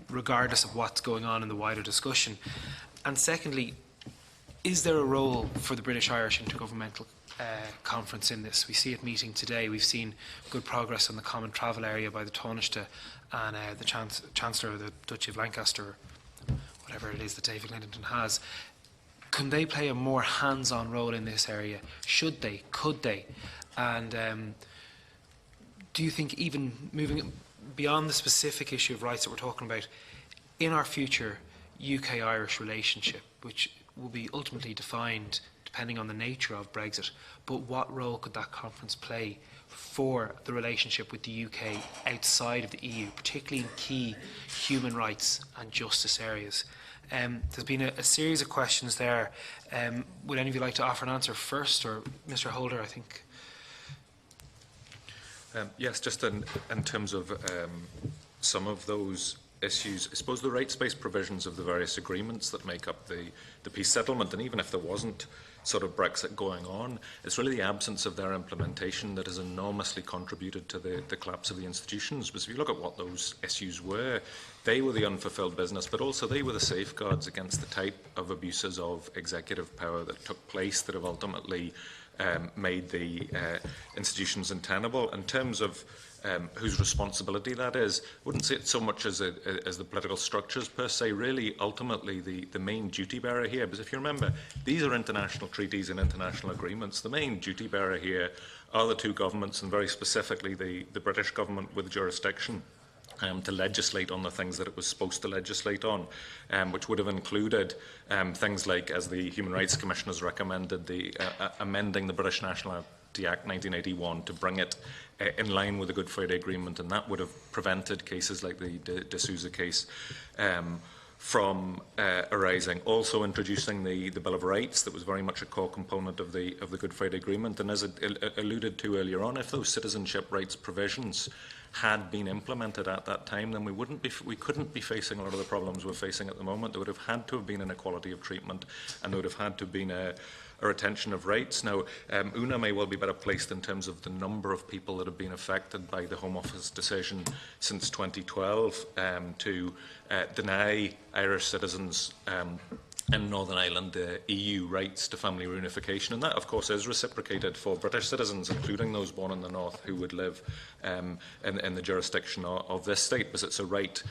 regardless of what's going on in the wider discussion? And secondly, is there a role for the British-Irish Intergovernmental Conference in this? We see it meeting today. We've seen good progress on the common travel area by the Taoiseach and the Chancellor of the Duchy of Lancaster, whatever it is that David Liddington has. Can they play a more hands-on role in this area? Should they? Could they? And do you think, even moving beyond the specific issue of rights that we're talking about, in our future UK-Irish relationship, which will be ultimately defined depending on the nature of Brexit, but what role could that conference play for the relationship with the UK outside of the EU, particularly in key human rights and justice areas? There's been a series of questions there. Would any of you like to offer an answer first, or Mr. Holder, I think? Yes, just in terms of some of those issues, I suppose the rights-based provisions of the various agreements that make up the peace settlement, and even if there wasn't sort of Brexit going on, it's really the absence of their implementation that has enormously contributed to the collapse of the institutions. Because if you look at what those issues were, they were the unfulfilled business, but also they were the safeguards against the type of abuses of executive power that took place that have ultimately made the institutions untenable. In terms of whose responsibility that is, I wouldn't say it so much as the political structures per se. Really, ultimately, the main duty bearer here, because if you remember, these are international treaties and international agreements. The main duty bearer here are the two governments, and very specifically the British government with jurisdiction to legislate on the things that it was supposed to legislate on, which would have included things like, as the Human Rights Commission has recommended, amending the British Nationality Act 1981 to bring it in line with the Good Friday Agreement, and that would have prevented cases like the De Souza case from arising. Also introducing the Bill of Rights, that was very much a core component of the Good Friday Agreement, and as it alluded to earlier on, if those citizenship rights provisions had been implemented at that time, then we couldn't be facing a lot of the problems we're facing at the moment. There would have had to have been inequality of treatment, and there would have had to have been a retention of rights. Now, Una may well be better placed in terms of the number of people that have been affected by the Home Office decision since 2012 to deny Irish citizens in Northern Ireland EU rights to family reunification, and that of course is reciprocated for British citizens, including those born in the north who would live in the jurisdiction of this state, because it's a right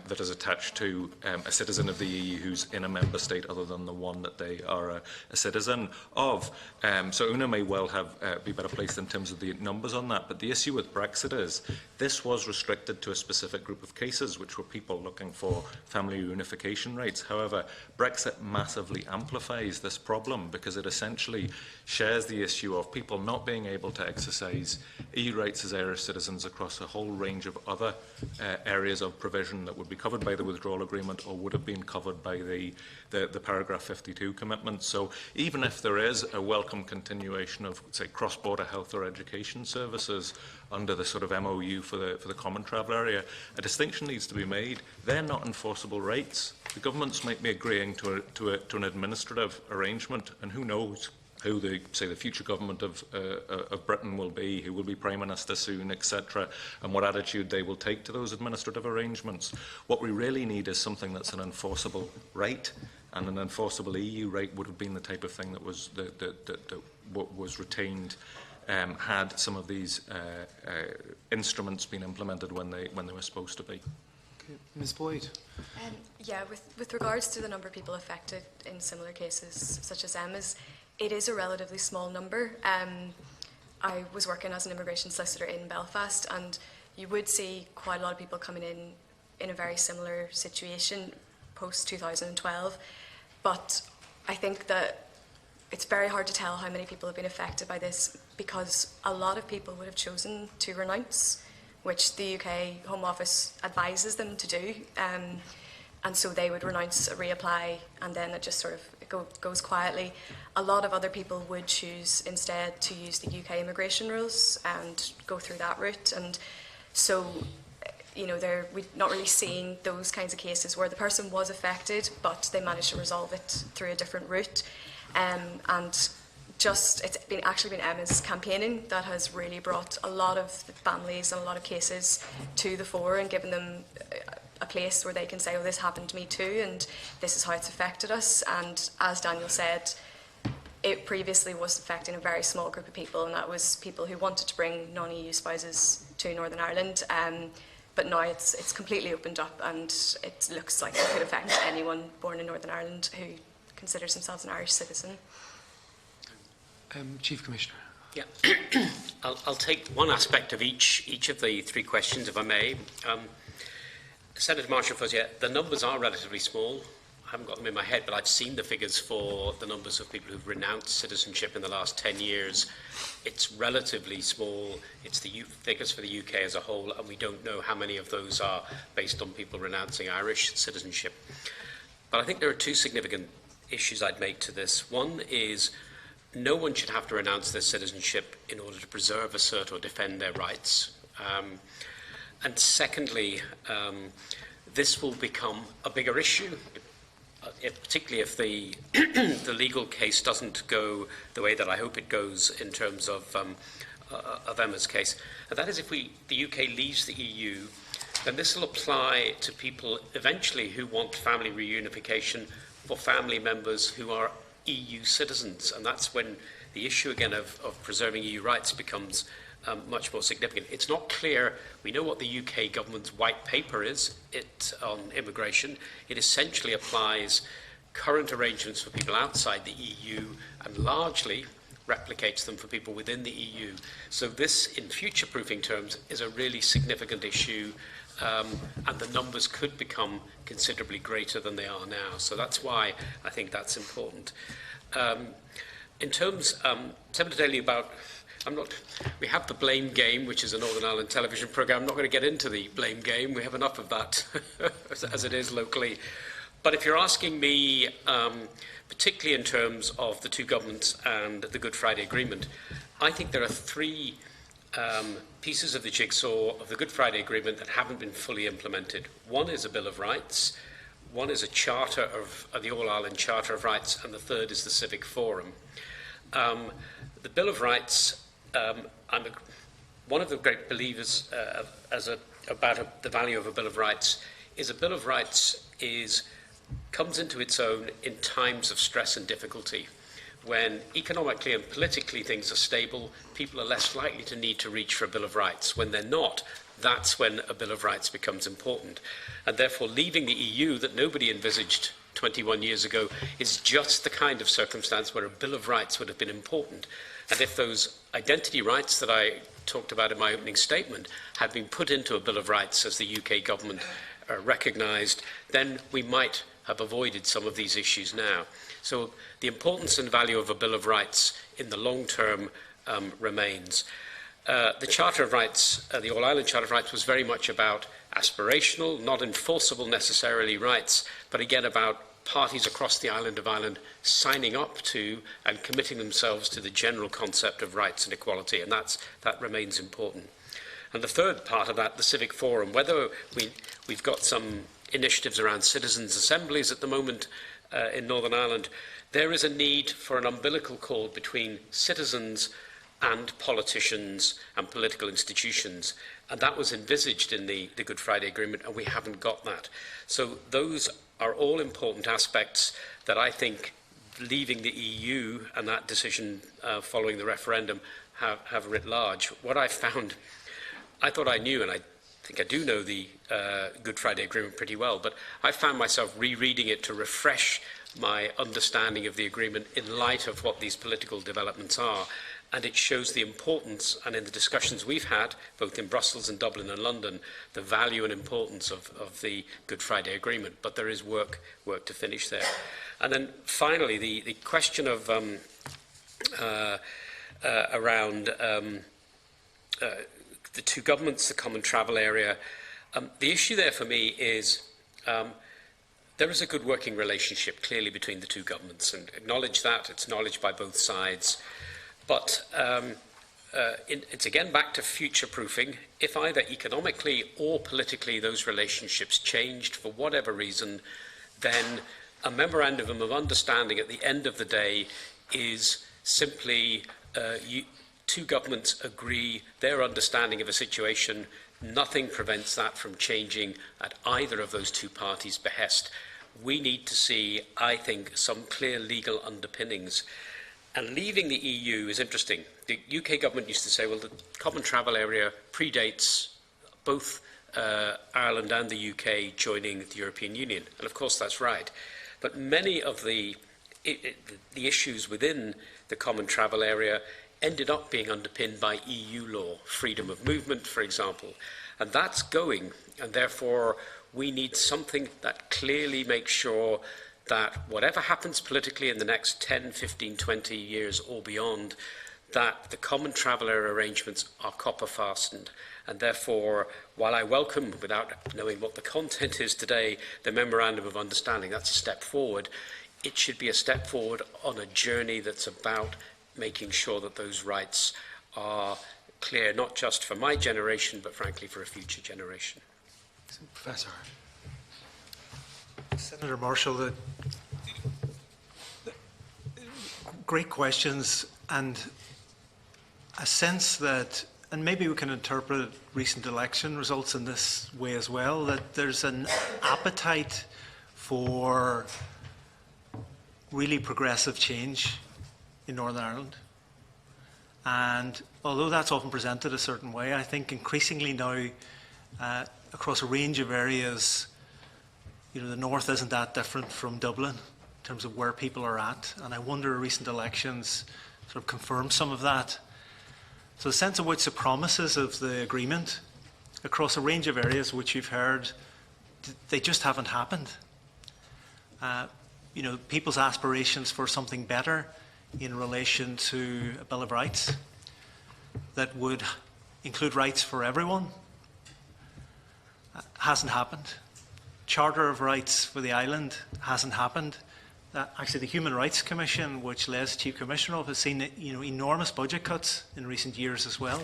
that is attached to a citizen of the EU who's in a member state other than the one that they are a citizen of. So Una may well be better placed in terms of the numbers on that, but the issue with Brexit is this was restricted to a specific group of cases, which were people looking for family reunification rights. However, Brexit massively amplifies this problem, because it essentially shares the issue of people not being able to exercise EU rights as Irish citizens across a whole range of other areas of provision that would be covered by the withdrawal agreement or would have been covered by the paragraph 52 commitment. So even if there is a welcome continuation of, say, cross-border health or education services under the sort of MOU for the common travel area, a distinction needs to be made. They're not enforceable rights. The governments might be agreeing to an administrative arrangement, and who knows who the future government of Britain will be, who will be Prime Minister soon, etc., and what attitude they will take to those administrative arrangements. What we really need is something that's an enforceable right, and an enforceable EU right would have been the type of thing that was retained had some of these instruments been implemented when they were supposed to be. Okay. Ms. Boyd. Yeah, with regards to the number of people affected in similar cases such as Emma's, it is a relatively small number. I was working as an immigration solicitor in Belfast, and you would see quite a lot of people coming in a very similar situation post-2012. But I think that it's very hard to tell how many people have been affected by this, because a lot of people would have chosen to renounce, which the UK Home Office advises them to do. And so they would renounce, reapply, and then it just sort of goes quietly. A lot of other people would choose instead to use the UK immigration rules and go through that route. And so, you know, we're not really seeing those kinds of cases where the person was affected, but they managed to resolve it through a different route. And it's actually been Emma's campaigning that has really brought a lot of the families and a lot of cases to the fore and given them a place where they can say, oh, this happened to me too, and this is how it's affected us. And as Daniel said, it previously was affecting a very small group of people, and that was people who wanted to bring non-EU spouses to Northern Ireland. But now it's completely opened up, and it looks like it could affect anyone born in Northern Ireland who considers themselves an Irish citizen. Chief Commissioner. Yeah, I'll take one aspect of each of the three questions, if I may. Senator Marshall Fuzzy, the numbers are relatively small. I haven't got them in my head, but I've seen the figures for the numbers of people who've renounced citizenship in the last 10 years. It's relatively small. It's the figures for the UK as a whole, and we don't know how many of those are based on people renouncing Irish citizenship. But I think there are two significant issues I'd make to this. One is no one should have to renounce their citizenship in order to preserve, assert, or defend their rights. And secondly, this will become a bigger issue, particularly if the the legal case doesn't go the way that I hope it goes in terms of Emma's case. And that is, if the UK leaves the EU, then this will apply to people eventually who want family reunification for family members who are EU citizens. And that's when the issue again of preserving EU rights becomes much more significant. It's not clear. We know what the UK government's white paper is on immigration. It essentially applies current arrangements for people outside the EU and largely replicates them for people within the EU. So this, in future-proofing terms, is a really significant issue, and the numbers could become considerably greater than they are now. So that's why I think that's important. In terms, Senator Daly, about we have the blame game, which is a Northern Ireland television programme. I'm not going to get into the blame game. We have enough of that as it is locally. But if you're asking me, particularly in terms of the two governments and the Good Friday Agreement, I think there are three pieces of the jigsaw of the Good Friday Agreement that haven't been fully implemented. One is a Bill of Rights, one is a charter of the All-Ireland Charter of Rights, and the third is the Civic Forum. The Bill of Rights, I'm one of the great believers about the value of a Bill of Rights is a Bill of Rights comes into its own in times of stress and difficulty. When economically and politically things are stable, people are less likely to need to reach for a Bill of Rights. When they're not, that's when a Bill of Rights becomes important. And therefore, leaving the EU that nobody envisaged 21 years ago is just the kind of circumstance where a Bill of Rights would have been important. And if those identity rights that I talked about in my opening statement had been put into a Bill of Rights as the UK government recognised, then we might have avoided some of these issues now. So the importance and value of a Bill of Rights in the long term remains. The Charter of Rights, the All-Ireland Charter of Rights, was very much about aspirational, not enforceable necessarily rights, but again about parties across the island of Ireland signing up to and committing themselves to the general concept of rights and equality, and that remains important. And the third part of that, the Civic Forum, whether we've got some initiatives around citizens' assemblies at the moment in Northern Ireland, there is a need for an umbilical cord between citizens and politicians and political institutions. And that was envisaged in the Good Friday Agreement, and we haven't got that. So those are all important aspects that I think leaving the EU and that decision following the referendum have writ large. What I found, I thought I knew, and I think I do know the Good Friday Agreement pretty well, but I found myself rereading it to refresh my understanding of the agreement in light of what these political developments are. And it shows the importance, and in the discussions we've had, both in Brussels and Dublin and London, the value and importance of the Good Friday Agreement. But there is work to finish there. And then finally, the question of around the two governments, the common travel area. The issue there for me is there is a good working relationship clearly between the two governments, and acknowledge that. It's acknowledged by both sides. But it's again back to future-proofing. If either economically or politically those relationships changed for whatever reason, then a memorandum of understanding at the end of the day is simply two governments agree their understanding of a situation. Nothing prevents that from changing at either of those two parties' behest. We need to see, I think, some clear legal underpinnings. And leaving the EU is interesting. The UK government used to say, well, the common travel area predates both Ireland and the UK joining the European Union. And of course that's right. But many of the issues within the common travel area ended up being underpinned by EU law, freedom of movement, for example. And that's going, and therefore we need something that clearly makes sure that whatever happens politically in the next 10, 15, 20 years or beyond, that the common travel area arrangements are copper fastened. And therefore, while I welcome, without knowing what the content is today, the Memorandum of Understanding, that's a step forward, it should be a step forward on a journey that's about making sure that those rights are clear, not just for my generation, but frankly for a future generation. Professor. Senator Marshall, the great questions, and a sense that, and maybe we can interpret recent election results in this way as well, that there's an appetite for really progressive change in Northern Ireland. And although that's often presented a certain way, I think increasingly now across a range of areas, the North isn't that different from Dublin in terms of where people are at. And I wonder recent elections sort of confirm some of that. So the sense in which the promises of the agreement across a range of areas which you've heard, they just haven't happened. People's aspirations for something better in relation to a Bill of Rights that would include rights for everyone hasn't happened. Charter of Rights for the island hasn't happened. Actually, the Human Rights Commission, which Les Chief Commissioner of, has seen enormous budget cuts in recent years as well,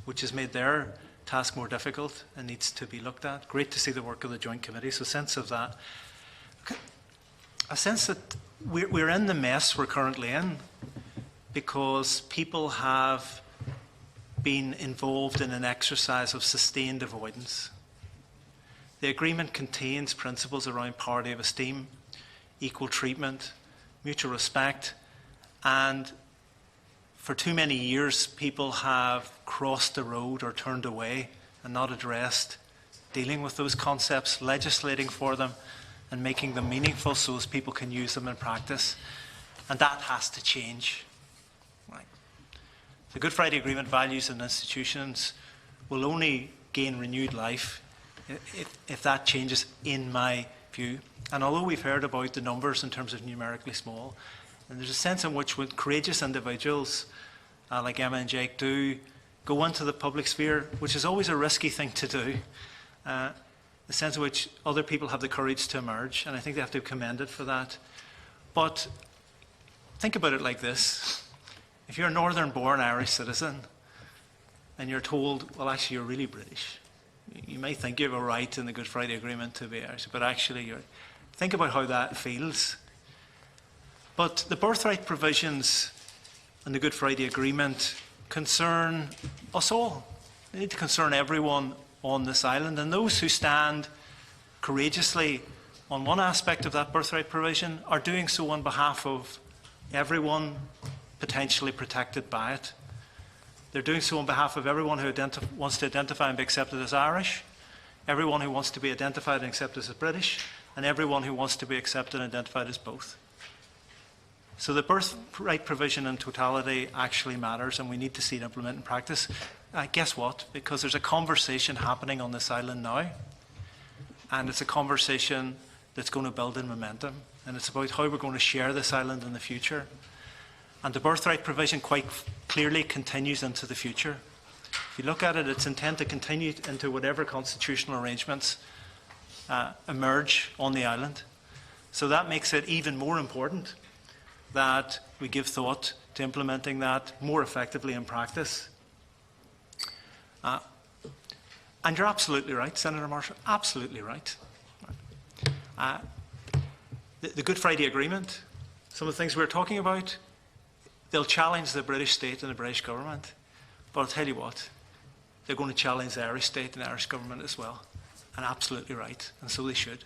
which has made their task more difficult and needs to be looked at. Great to see the work of the Joint Committee, so a sense of that. A sense that we're in the mess we're currently in because people have been involved in an exercise of sustained avoidance. The agreement contains principles around parity of esteem, equal treatment, mutual respect, and for too many years people have crossed the road or turned away and not addressed dealing with those concepts, legislating for them and making them meaningful so as people can use them in practice. And that has to change. Right. The Good Friday Agreement values and institutions will only gain renewed life if that changes, in my view. And although we've heard about the numbers in terms of numerically small, and there's a sense in which when courageous individuals like Emma and Jake do go into the public sphere, which is always a risky thing to do, the sense in which other people have the courage to emerge, and I think they have to be commended for that. But think about it like this. If you're a northern-born Irish citizen and you're told, well, actually, you're really British, you may think you have a right in the Good Friday Agreement to be Irish, but actually, think about how that feels. But the birthright provisions in the Good Friday Agreement concern us all. They need to concern everyone on this island, and those who stand courageously on one aspect of that birthright provision are doing so on behalf of everyone potentially protected by it. They're doing so on behalf of everyone who wants to identify and be accepted as Irish, everyone who wants to be identified and accepted as British, and everyone who wants to be accepted and identified as both. So the birthright provision in totality actually matters, and we need to see it implemented in practice. Guess what? Because there's a conversation happening on this island now, and it's a conversation that's going to build in momentum, and it's about how we're going to share this island in the future. And the birthright provision quite clearly continues into the future. If you look at it, it's intended to continue into whatever constitutional arrangements emerge on the island. So that makes it even more important that we give thought to implementing that more effectively in practice. And you're absolutely right, Senator Marshall, absolutely right. The Good Friday Agreement, some of the things we're talking about, They'll challenge the British state and the British government. But I'll tell you what, they're going to challenge the Irish state and the Irish government as well. And absolutely right, and so they should.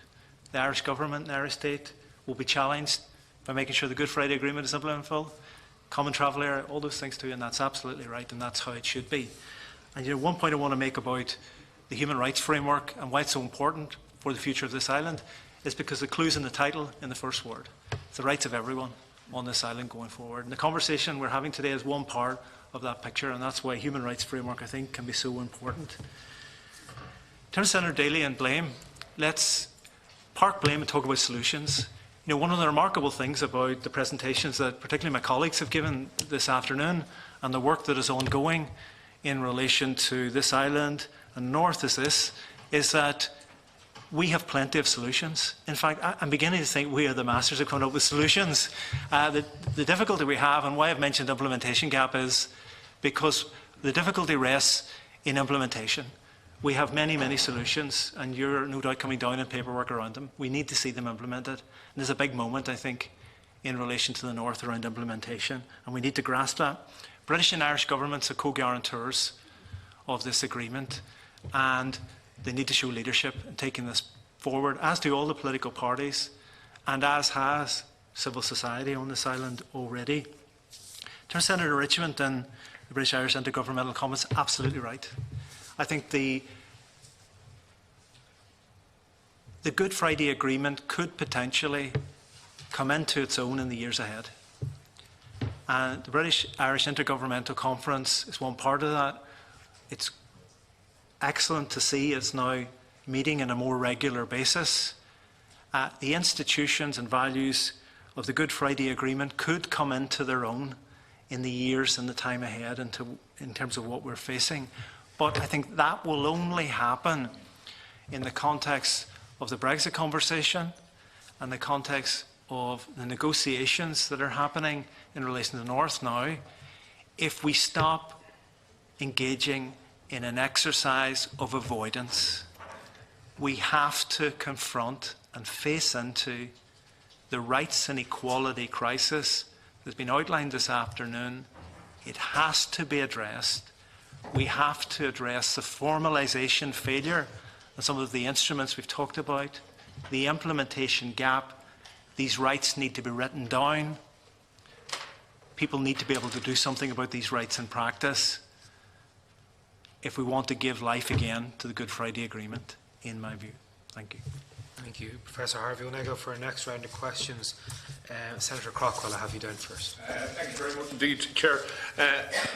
The Irish government and the Irish state will be challenged by making sure the Good Friday Agreement is implemented in full, common travel area, all those things too, and that's absolutely right, and that's how it should be. And you know, one point I want to make about the human rights framework and why it's so important for the future of this island is because the clue's in the title in the first word. It's the rights of everyone on this island going forward. And the conversation we're having today is one part of that picture, and that's why human rights framework, I think, can be so important. In terms of Senator Daly and blame, let's park blame and talk about solutions. You know, one of the remarkable things about the presentations that particularly my colleagues have given this afternoon and the work that is ongoing in relation to this island and north is that we have plenty of solutions. In fact, I'm beginning to think we are the masters of coming up with solutions. The difficulty we have, and why I've mentioned implementation gap, is because the difficulty rests in implementation. We have many, many solutions, and you're no doubt coming down in paperwork around them. We need to see them implemented. And there's a big moment, I think, in relation to the north around implementation, and we need to grasp that. British and Irish governments are co-guarantors of this agreement, and they need to show leadership in taking this forward, as do all the political parties, and as has civil society on this island already. In terms of Senator Richmond and the British-Irish Intergovernmental Comments, absolutely right. I think the Good Friday Agreement could potentially come into its own in the years ahead. And the British-Irish Intergovernmental Conference is one part of that. It's excellent to see it's now meeting on a more regular basis. The institutions and values of the Good Friday Agreement could come into their own in the years and the time ahead in terms of what we're facing. But I think that will only happen in the context of the Brexit conversation and the context of the negotiations that are happening in relation to the North now, if we stop engaging in an exercise of avoidance. We have to confront and face into the rights and equality crisis that's been outlined this afternoon. It has to be addressed. We have to address the formalisation failure and some of the instruments we've talked about, the implementation gap. These rights need to be written down. People need to be able to do something about these rights in practice if we want to give life again to the Good Friday Agreement, in my view. Thank you. Thank you, Professor Harvey. We'll now go for our next round of questions. Senator Craughwell, I'll have you down first. Thank you very much indeed, Chair.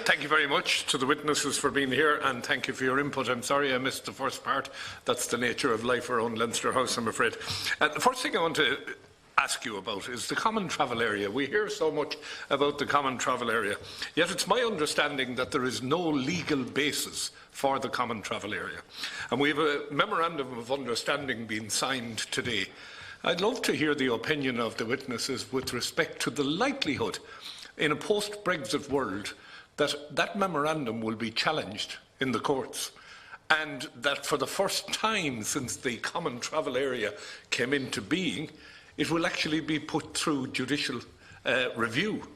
Thank you very much to the witnesses for being here, and thank you for your input. I'm sorry I missed the first part. That's the nature of life around Leinster House, I'm afraid. The first thing I want to ask you about is the common travel area. We hear so much about the common travel area, yet it's my understanding that there is no legal basis for the common travel area. And we have a memorandum of understanding being signed today. I'd love to hear the opinion of the witnesses with respect to the likelihood in a post-Brexit world that that memorandum will be challenged in the courts, and that for the first time since the common travel area came into being, it will actually be put through judicial review,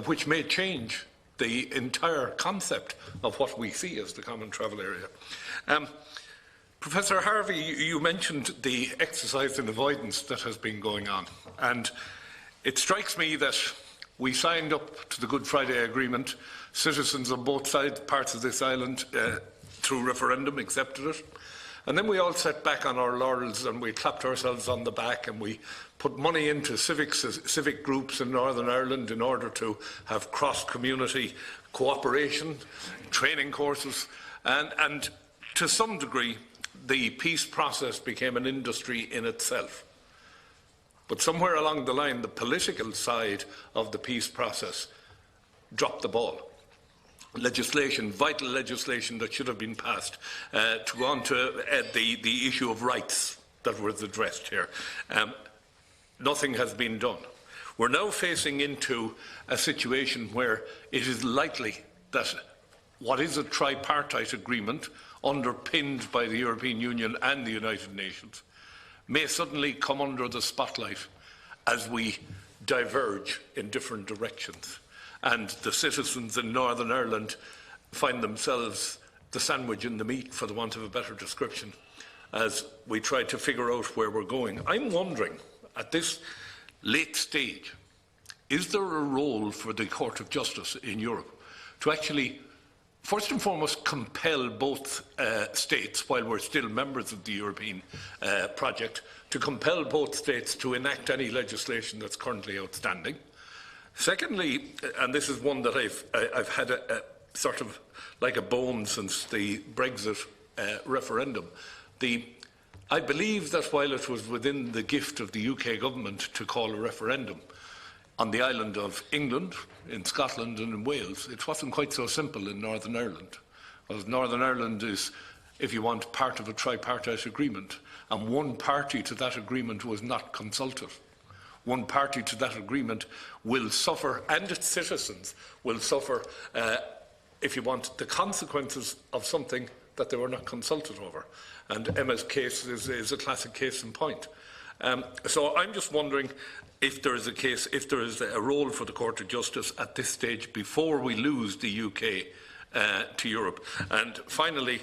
which may change the entire concept of what we see as the common travel area. Professor Harvey, you mentioned the exercise in avoidance that has been going on, and it strikes me that we signed up to the Good Friday Agreement. Citizens on both sides, parts of this island, through referendum, accepted it. And then we all sat back on our laurels and we clapped ourselves on the back and we put money into civic groups in Northern Ireland in order to have cross-community cooperation, training courses, and to some degree the peace process became an industry in itself. But somewhere along the line, the political side of the peace process dropped the ball. Legislation, vital legislation that should have been passed to go on to the issue of rights that was addressed here. Nothing has been done. We're now facing into a situation where it is likely that what is a tripartite agreement underpinned by the European Union and the United Nations may suddenly come under the spotlight as we diverge in different directions. and the citizens in Northern Ireland find themselves the sandwich in the meat, for the want of a better description, as we try to figure out where we're going. I'm wondering, at this late stage, is there a role for the Court of Justice in Europe to actually, first and foremost, compel both states, while we're still members of the European project, to compel both states to enact any legislation that's currently outstanding? Secondly, and this is one that I've had a sort of like a bone since the Brexit referendum, I believe that while it was within the gift of the UK government to call a referendum on the island of England, in Scotland and in Wales, it wasn't quite so simple in Northern Ireland. Because Northern Ireland is, if you want, part of a tripartite agreement, and one party to that agreement was not consulted. One party to that agreement will suffer, and its citizens will suffer, if you want, the consequences of something that they were not consulted over. And Emma's case is a classic case in point. So I'm just wondering if there is a case, if there is a role for the Court of Justice at this stage before we lose the UK to Europe. And finally,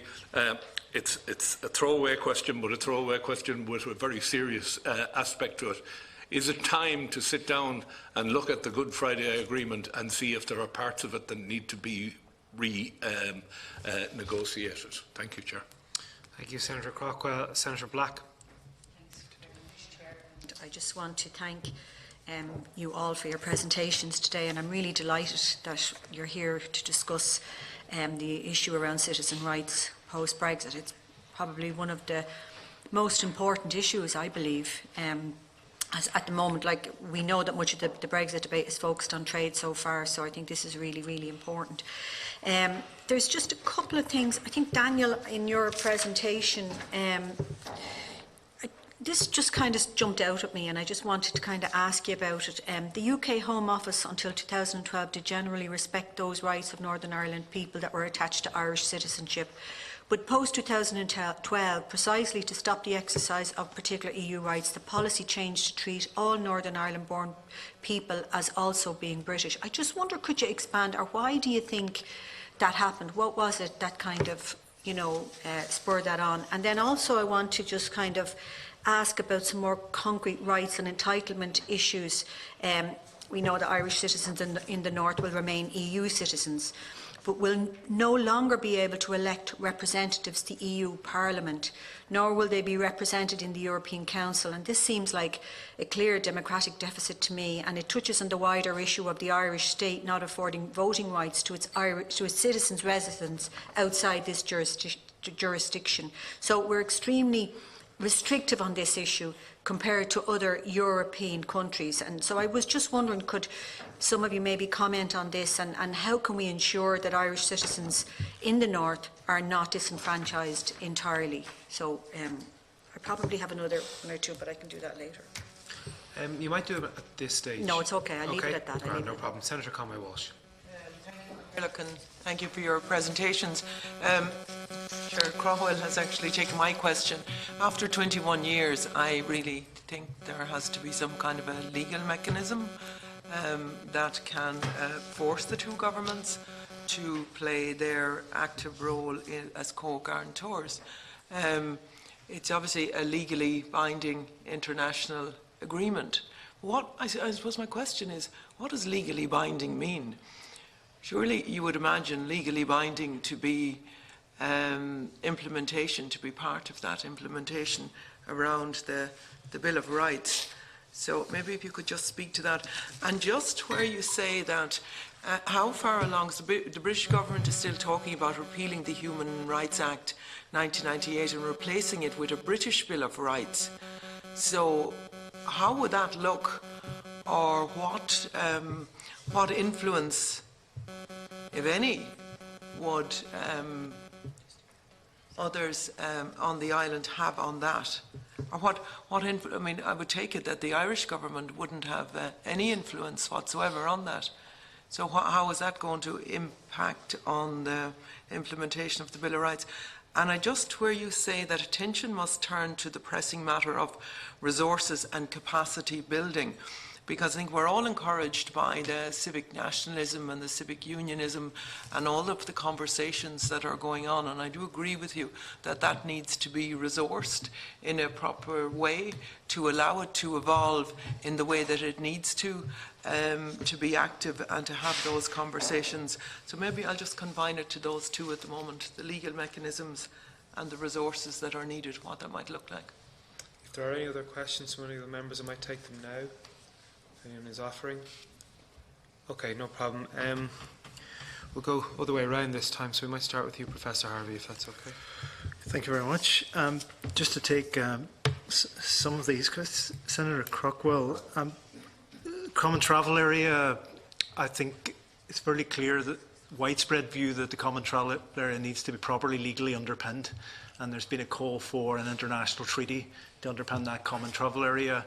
it's a throwaway question, but a throwaway question with a very serious aspect to it. Is it time to sit down and look at the Good Friday Agreement and see if there are parts of it that need to be negotiated? Thank you, Chair. Thank you, Senator Craughwell. Senator Black. Thanks very much, Chair. I just want to thank you all for your presentations today, and I'm really delighted that you're here to discuss the issue around citizen rights post-Brexit. It's probably one of the most important issues, I believe, as at the moment. Like, we know that much of the Brexit debate is focused on trade so far, so I think this is really, really important. There's just a couple of things. I think, Daniel, in your presentation, this just kind of jumped out at me, and I just wanted to kind of ask you about it. The UK Home Office until 2012 did generally respect those rights of Northern Ireland people that were attached to Irish citizenship. But post-2012, precisely to stop the exercise of particular EU rights, the policy changed to treat all Northern Ireland-born people as also being British. I just wonder, could you expand, or why do you think that happened? What was it that kind of, spurred that on? And then also I want to just kind of ask about some more concrete rights and entitlement issues. We know that Irish citizens in the North will remain EU citizens, but will no longer be able to elect representatives to the EU Parliament, nor will they be represented in the European Council. And this seems like a clear democratic deficit to me, and it touches on the wider issue of the Irish state not affording voting rights to its citizens' residents outside this jurisdiction. So we're extremely restrictive on this issue compared to other European countries. And so I was just wondering, could some of you maybe comment on this, and how can we ensure that Irish citizens in the North are not disenfranchised entirely? So I probably have another one or two, but I can do that later. You might do it at this stage. No, it's okay. I'll leave it at that. No problem. Senator Conway-Walsh. Thank you, Oireachtas, and thank you for your presentations. Chair Craughwell has actually taken my question. After 21 years, I really think there has to be some kind of a legal mechanism that can force the two governments to play their active role as co-guarantors. It's obviously a legally binding international agreement. I suppose my question is, what does legally binding mean? Surely you would imagine legally binding to be implementation, to be part of that implementation around the Bill of Rights. So maybe if you could just speak to that. And just where you say that, how far along, so the British government is still talking about repealing the Human Rights Act 1998 and replacing it with a British Bill of Rights. So how would that look, or what influence, if any, would others on the island have on that? Or I mean, I would take it that the Irish government wouldn't have any influence whatsoever on that. So how is that going to impact on the implementation of the Bill of Rights? And I just, where you say that attention must turn to the pressing matter of resources and capacity building, because I think we're all encouraged by the civic nationalism and the civic unionism and all of the conversations that are going on. And I do agree with you that that needs to be resourced in a proper way to allow it to evolve in the way that it needs to be active and to have those conversations. So maybe I'll just combine it to those two at the moment, the legal mechanisms and the resources that are needed, what that might look like. If there are any other questions from any of the members, I might take them now. If anyone is offering. Okay, no problem. We'll go all the way around this time, so we might start with you, Professor Harvey, if that's okay. Thank you very much. Just to take some of these, Senator Craughwell, common travel area, I think it's fairly clear that widespread view that the common travel area needs to be properly legally underpinned, and there's been a call for an international treaty to underpin that common travel area.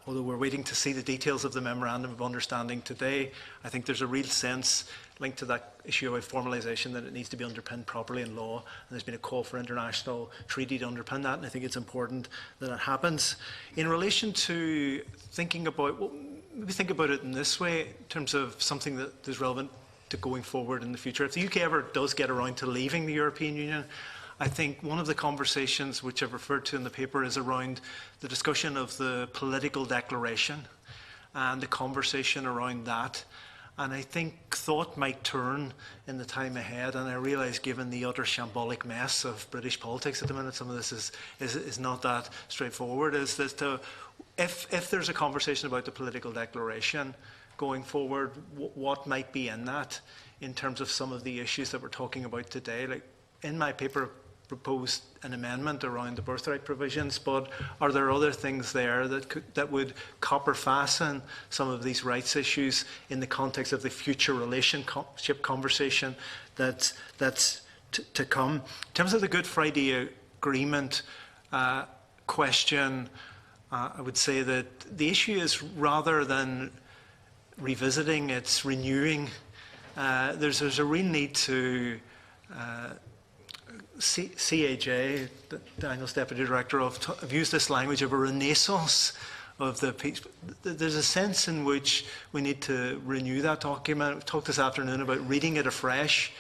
Although we're waiting to see the details of the Memorandum of Understanding today, I think there's a real sense linked to that issue of formalisation that it needs to be underpinned properly in law, and there's been a call for international treaty to underpin that, and I think it's important that it happens. In relation to thinking about, well, maybe think about it in this way, in terms of something that is relevant to going forward in the future. If the UK ever does get around to leaving the European Union, I think one of the conversations which I've referred to in the paper is around the discussion of the political declaration and the conversation around that. And I think thought might turn in the time ahead, and I realise given the utter shambolic mess of British politics at the minute, some of this is not that straightforward, is that if there's a conversation about the political declaration going forward, what might be in that in terms of some of the issues that we're talking about today. Like in my paper, proposed an amendment around the birthright provisions, but are there other things there that would copper fasten some of these rights issues in the context of the future relationship conversation that's to come? In terms of the Good Friday Agreement question, I would say that the issue is rather than revisiting, it's renewing. There's a real need to CAJ, Daniel's Deputy Director, have used this language of a renaissance of the peace. There's a sense in which we need to renew that document. We talked this afternoon about reading it afresh.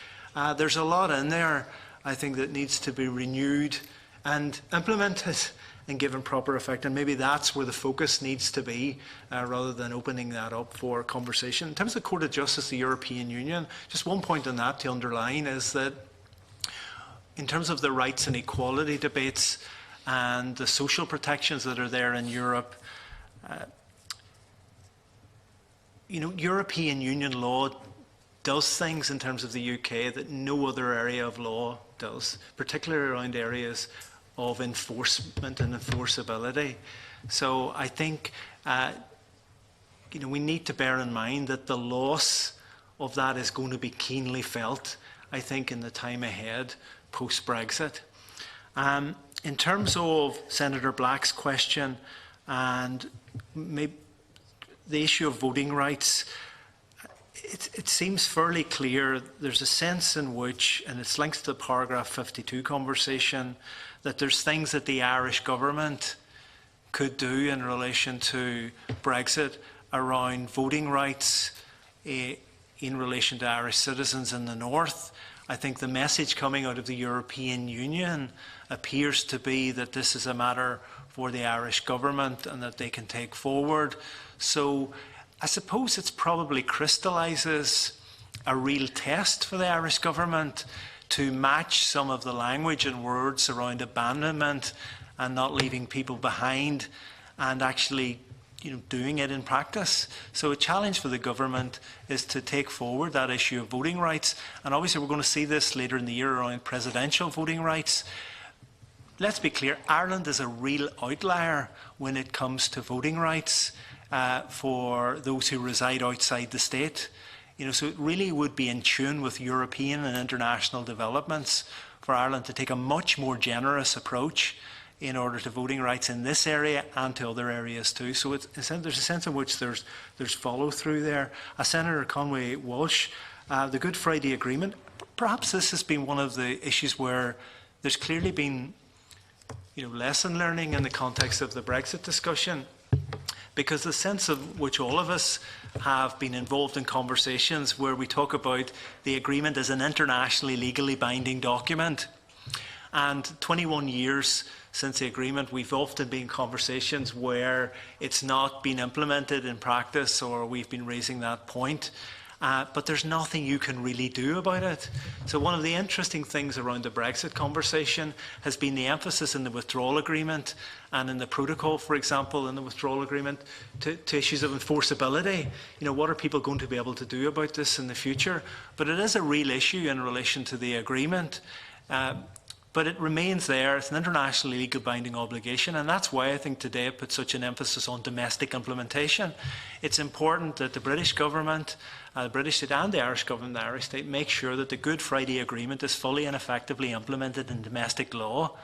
There's a lot in there, I think, that needs to be renewed and implemented and given proper effect. And maybe that's where the focus needs to be, rather than opening that up for conversation. In terms of the Court of Justice, the European Union, just one point on that to underline is that in terms of the rights and equality debates and the social protections that are there in Europe, European Union law does things in terms of the UK that no other area of law does, particularly around areas of enforcement and enforceability. So I think we need to bear in mind that the loss of that is going to be keenly felt, I think, in the time ahead post-Brexit. In terms of Senator Black's question and maybe the issue of voting rights, it seems fairly clear there's a sense in which, and it's linked to the paragraph 52 conversation, that there's things that the Irish government could do in relation to Brexit around voting rights in relation to Irish citizens in the north. I think the message coming out of the European Union appears to be that this is a matter for the Irish government and that they can take forward. So I suppose it probably crystallises a real test for the Irish government to match some of the language and words around abandonment and not leaving people behind, and actually doing it in practice. So a challenge for the government is to take forward that issue of voting rights. And obviously we're going to see this later in the year around presidential voting rights. Let's be clear, Ireland is a real outlier when it comes to voting rights for those who reside outside the state. So it really would be in tune with European and international developments for Ireland to take a much more generous approach in order to voting rights in this area and to other areas too. So there's a sense in which there's follow through there. Senator Conway Walsh, the Good Friday Agreement, perhaps this has been one of the issues where there's clearly been lesson learning in the context of the Brexit discussion, because the sense of which all of us have been involved in conversations where we talk about the agreement as an internationally legally binding document. And 21 years since the agreement, we've often been in conversations where it's not been implemented in practice, or we've been raising that point. But there's nothing you can really do about it. So one of the interesting things around the Brexit conversation has been the emphasis in the withdrawal agreement and in the protocol, for example, in the withdrawal agreement, to issues of enforceability. You know, what are people going to be able to do about this in the future? But it is a real issue in relation to the agreement. But it remains there. It's an internationally legal binding obligation, and that's why I think today it puts such an emphasis on domestic implementation. It's important that the British government, the British state and the Irish government, the Irish state, make sure that the Good Friday Agreement is fully and effectively implemented in domestic law.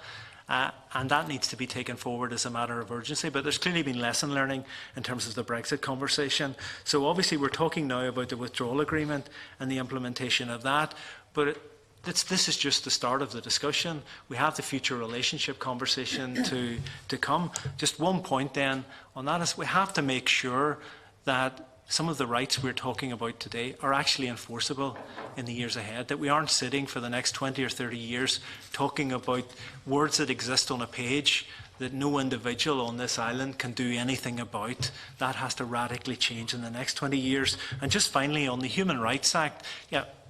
And that needs to be taken forward as a matter of urgency. But there's clearly been lesson learning in terms of the Brexit conversation. So obviously we're talking now about the withdrawal agreement and the implementation of that. But this is just the start of the discussion. We have the future relationship conversation to come. Just one point then on that is we have to make sure that some of the rights we're talking about today are actually enforceable in the years ahead, that we aren't sitting for the next 20 or 30 years talking about words that exist on a page that no individual on this island can do anything about. That has to radically change in the next 20 years. And just finally, on the Human Rights Act,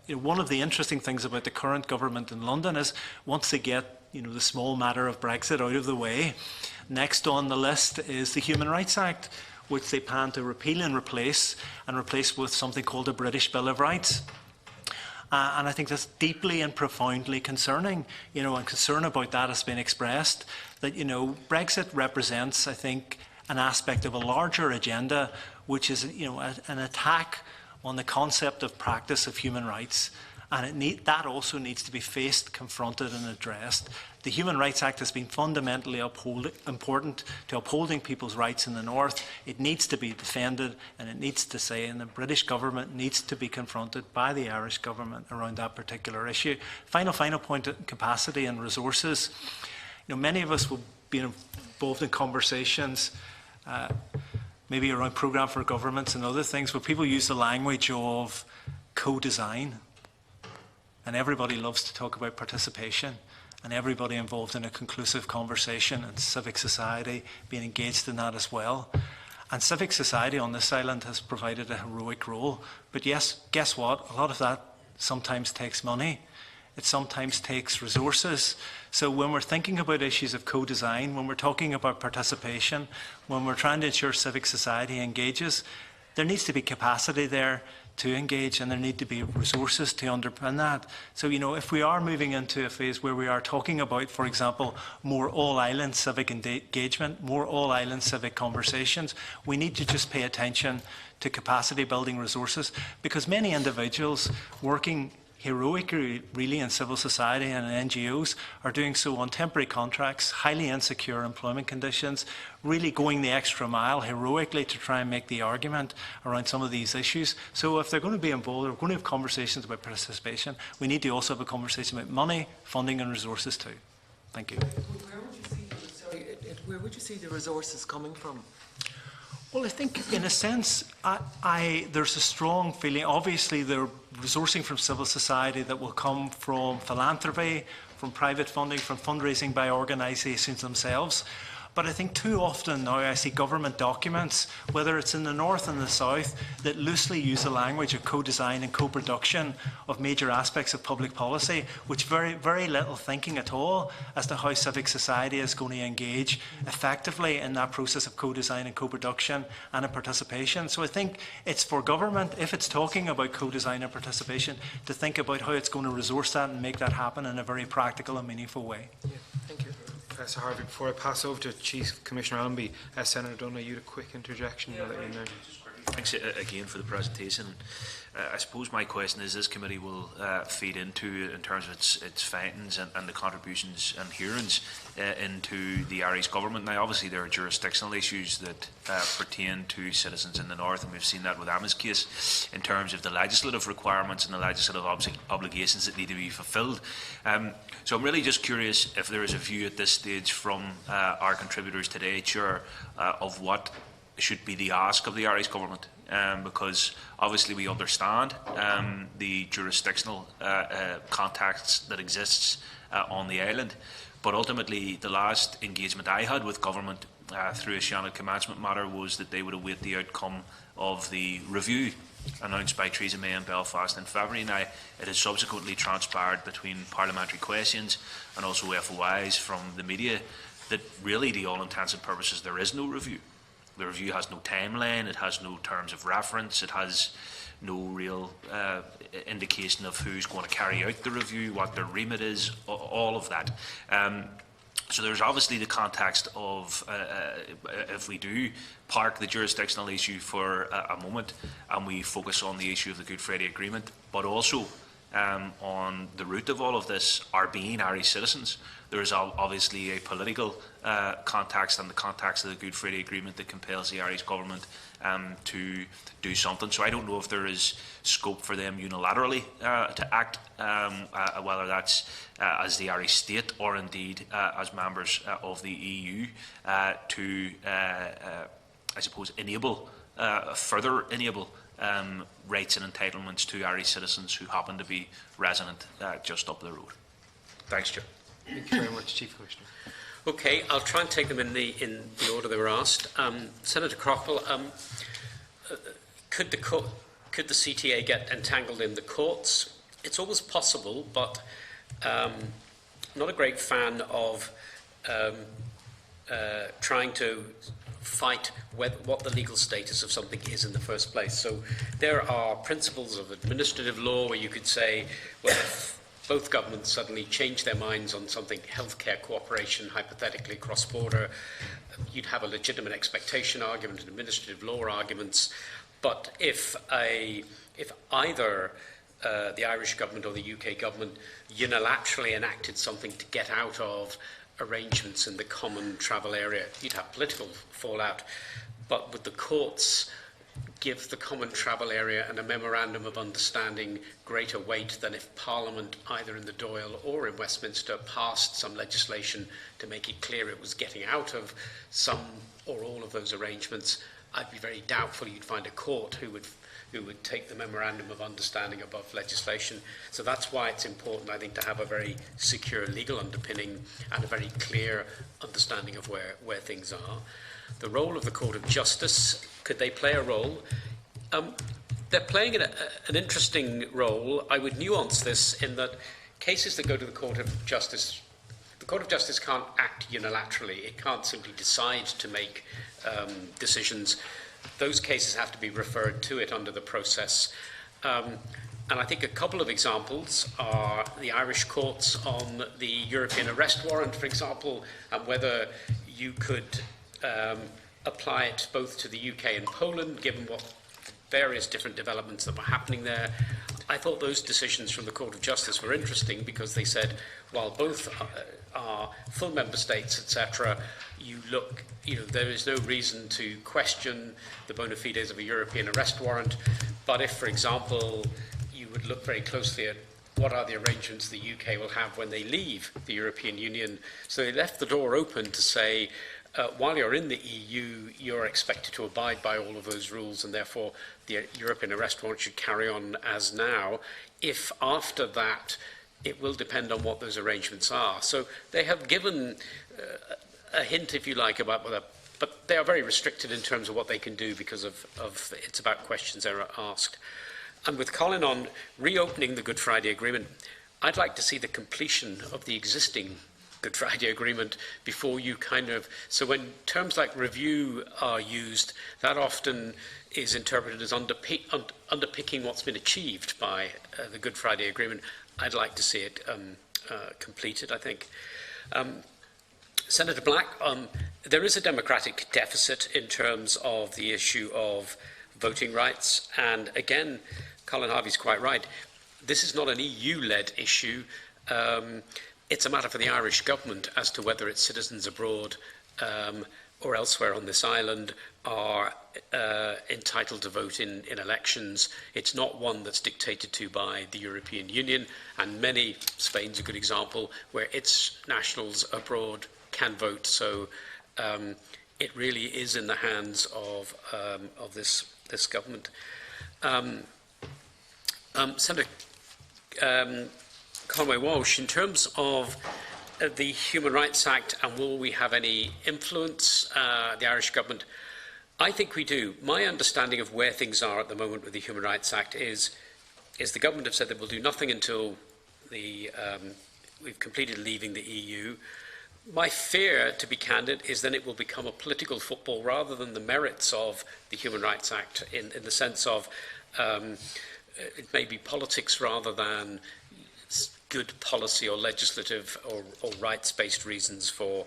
one of the interesting things about the current government in London is once they get the small matter of Brexit out of the way, next on the list is the Human Rights Act, which they plan to repeal and replace with something called a British Bill of Rights. And I think that's deeply and profoundly concerning, and concern about that has been expressed, that, Brexit represents, I think, an aspect of a larger agenda, which is, an attack on the concept of practice of human rights. And that also needs to be faced, confronted and addressed. The Human Rights Act has been fundamentally important to upholding people's rights in the North. It needs to be defended, and it needs to say, and the British government needs to be confronted by the Irish government around that particular issue. Final point, capacity and resources. Many of us will be involved in conversations maybe around programme for governments and other things, where people use the language of co-design. And everybody loves to talk about participation, and everybody involved in a conclusive conversation, and civic society being engaged in that as well. And civic society on this island has provided a heroic role. But yes, guess what? A lot of that sometimes takes money. It sometimes takes resources. So when we're thinking about issues of co-design, when we're talking about participation, when we're trying to ensure civic society engages, there needs to be capacity there to engage, and there need to be resources to underpin that. So, if we are moving into a phase where we are talking about, for example, more all-island civic engagement, more all-island civic conversations, we need to just pay attention to capacity building resources, because many individuals working heroically really in civil society and NGOs are doing so on temporary contracts, highly insecure employment conditions, really going the extra mile heroically to try and make the argument around some of these issues. So if they're going to be involved, we're going to have conversations about participation. We need to also have a conversation about money, funding and resources too. Thank you. Where would you see the resources coming from? Well, I think, in a sense, there's a strong feeling. Obviously, there are resourcing from civil society that will come from philanthropy, from private funding, from fundraising by organisations themselves. But I think too often now I see government documents, whether it's in the north and the south, that loosely use the language of co-design and co-production of major aspects of public policy, which very little thinking at all as to how civic society is going to engage effectively in that process of co-design and co-production and in participation. So I think it's for government, if it's talking about co-design and participation, to think about how it's going to resource that and make that happen in a very practical and meaningful way. Yeah, thank you. Professor Harvey, before I pass over to Chief Commissioner Allenby, Senator Donnghaile, you had a quick interjection. Thanks again for the presentation. I suppose my question is, this committee will feed into, in terms of its findings and the contributions and hearings into the Irish government. Now, obviously, there are jurisdictional issues that pertain to citizens in the north, and we've seen that with Emma's case in terms of the legislative requirements and the legislative obligations that need to be fulfilled. So I'm really just curious if there is a view at this stage from our contributors today, Chair, of what should be the ask of the Irish government, because obviously we understand the jurisdictional contacts that exists on the island, but ultimately the last engagement I had with government through a Seanad commencement matter was that they would await the outcome of the review announced by Theresa May in Belfast in February. Now, it has subsequently transpired between parliamentary questions and also FOIs from the media that really, to all intents and purposes, there is no review. The review has no timeline, it has no terms of reference, it has no real indication of who's going to carry out the review, what their remit is, all of that. So there's obviously the context of if we do park the jurisdictional issue for a moment and we focus on the issue of the Good Friday Agreement, but also on the root of all of this are being Irish citizens. There is obviously a political context and the context of the Good Friday Agreement that compels the Irish government to do something. So I don't know if there is scope for them unilaterally to act, whether that's as the Irish state or indeed as members of the EU to, I suppose, further enable rights and entitlements to Irish citizens who happen to be resident just up the road. Thanks, Chair. Thank you very much, Chief Commissioner. Okay, I'll try and take them in the order they were asked. Senator Craughwell, could the CTA get entangled in the courts? It's always possible, but not a great fan of trying to fight what the legal status of something is in the first place. So there are principles of administrative law where you could say, well, if both governments suddenly change their minds on something, healthcare cooperation, hypothetically cross-border, you'd have a legitimate expectation argument and administrative law arguments. But if either the Irish government or the UK government unilaterally enacted something to get out of arrangements in the common travel area, you'd have political fallout. But would the courts give the common travel area and a memorandum of understanding greater weight than if Parliament, either in the Dáil or in Westminster, passed some legislation to make it clear it was getting out of some or all of those arrangements? I'd be very doubtful you'd find a court who would take the memorandum of understanding above legislation. So that's why it's important, I think, to have a very secure legal underpinning and a very clear understanding of where things are. The role of the Court of Justice, could they play a role? They're playing an interesting role. I would nuance this in that cases that go to the Court of Justice can't act unilaterally. It can't simply decide to make decisions. Those cases have to be referred to it under the process. And I think a couple of examples are the Irish courts on the European arrest warrant, for example, and whether you could apply it both to the UK and Poland, given what various different developments that were happening there. I thought those decisions from the Court of Justice were interesting because they said, while both are full member states, etc., there is no reason to question the bona fides of a European arrest warrant. But if, for example, you would look very closely at what are the arrangements the UK will have when they leave the European Union. So they left the door open to say, while you're in the EU, you're expected to abide by all of those rules, and therefore the European arrest warrant should carry on as now. If after that, it will depend on what those arrangements are. So they have given a hint, if you like, about whether, but they are very restricted in terms of what they can do because of it's about questions they're asked. And with Colin on reopening the Good Friday Agreement, I'd like to see the completion of the existing Good Friday Agreement before you so when terms like review are used, that often is interpreted as underpicking what's been achieved by the Good Friday Agreement. I'd like to see it completed, I think. Senator Black, there is a democratic deficit in terms of the issue of voting rights, and again, Colin Harvey's quite right. This is not an EU-led issue. It's a matter for the Irish government as to whether its citizens abroad or elsewhere on this island are entitled to vote in elections. It's not one that's dictated to by the European Union, and Spain's a good example, where its nationals abroad can vote. So it really is in the hands of this government. Senator Conway Walsh, in terms of the Human Rights Act and will we have any influence, the Irish government, I think we do. My understanding of where things are at the moment with the Human Rights Act is the government have said that we'll do nothing until we've completed leaving the EU. My fear, to be candid, is then it will become a political football rather than the merits of the Human Rights Act in the sense of it may be politics rather than good policy or legislative or rights-based reasons for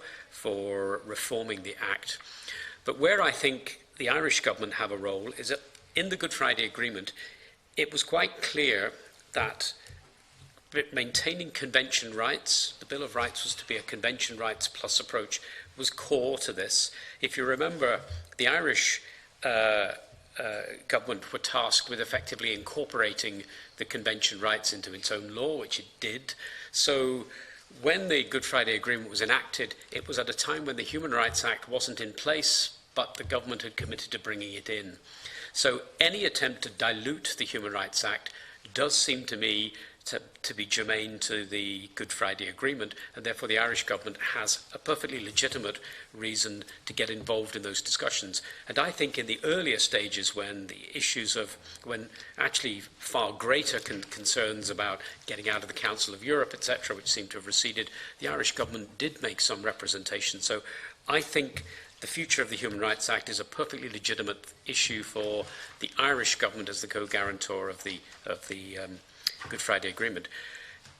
reforming the Act. But where I think the Irish government have a role is that in the Good Friday Agreement, it was quite clear that maintaining convention rights, the Bill of Rights was to be a convention rights plus approach, was core to this. If you remember, the Irish government were tasked with effectively incorporating the convention rights into its own law, which it did. So when the Good Friday Agreement was enacted, it was at a time when the Human Rights Act wasn't in place, but the government had committed to bringing it in. So any attempt to dilute the Human Rights Act does seem to me to be germane to the Good Friday Agreement, and therefore the Irish government has a perfectly legitimate reason to get involved in those discussions. And I think in the earlier stages, when the issues when actually far greater concerns about getting out of the Council of Europe, etc., which seem to have receded, the Irish government did make some representation. So I think the future of the Human Rights Act is a perfectly legitimate issue for the Irish government as the co-guarantor of the Good Friday Agreement.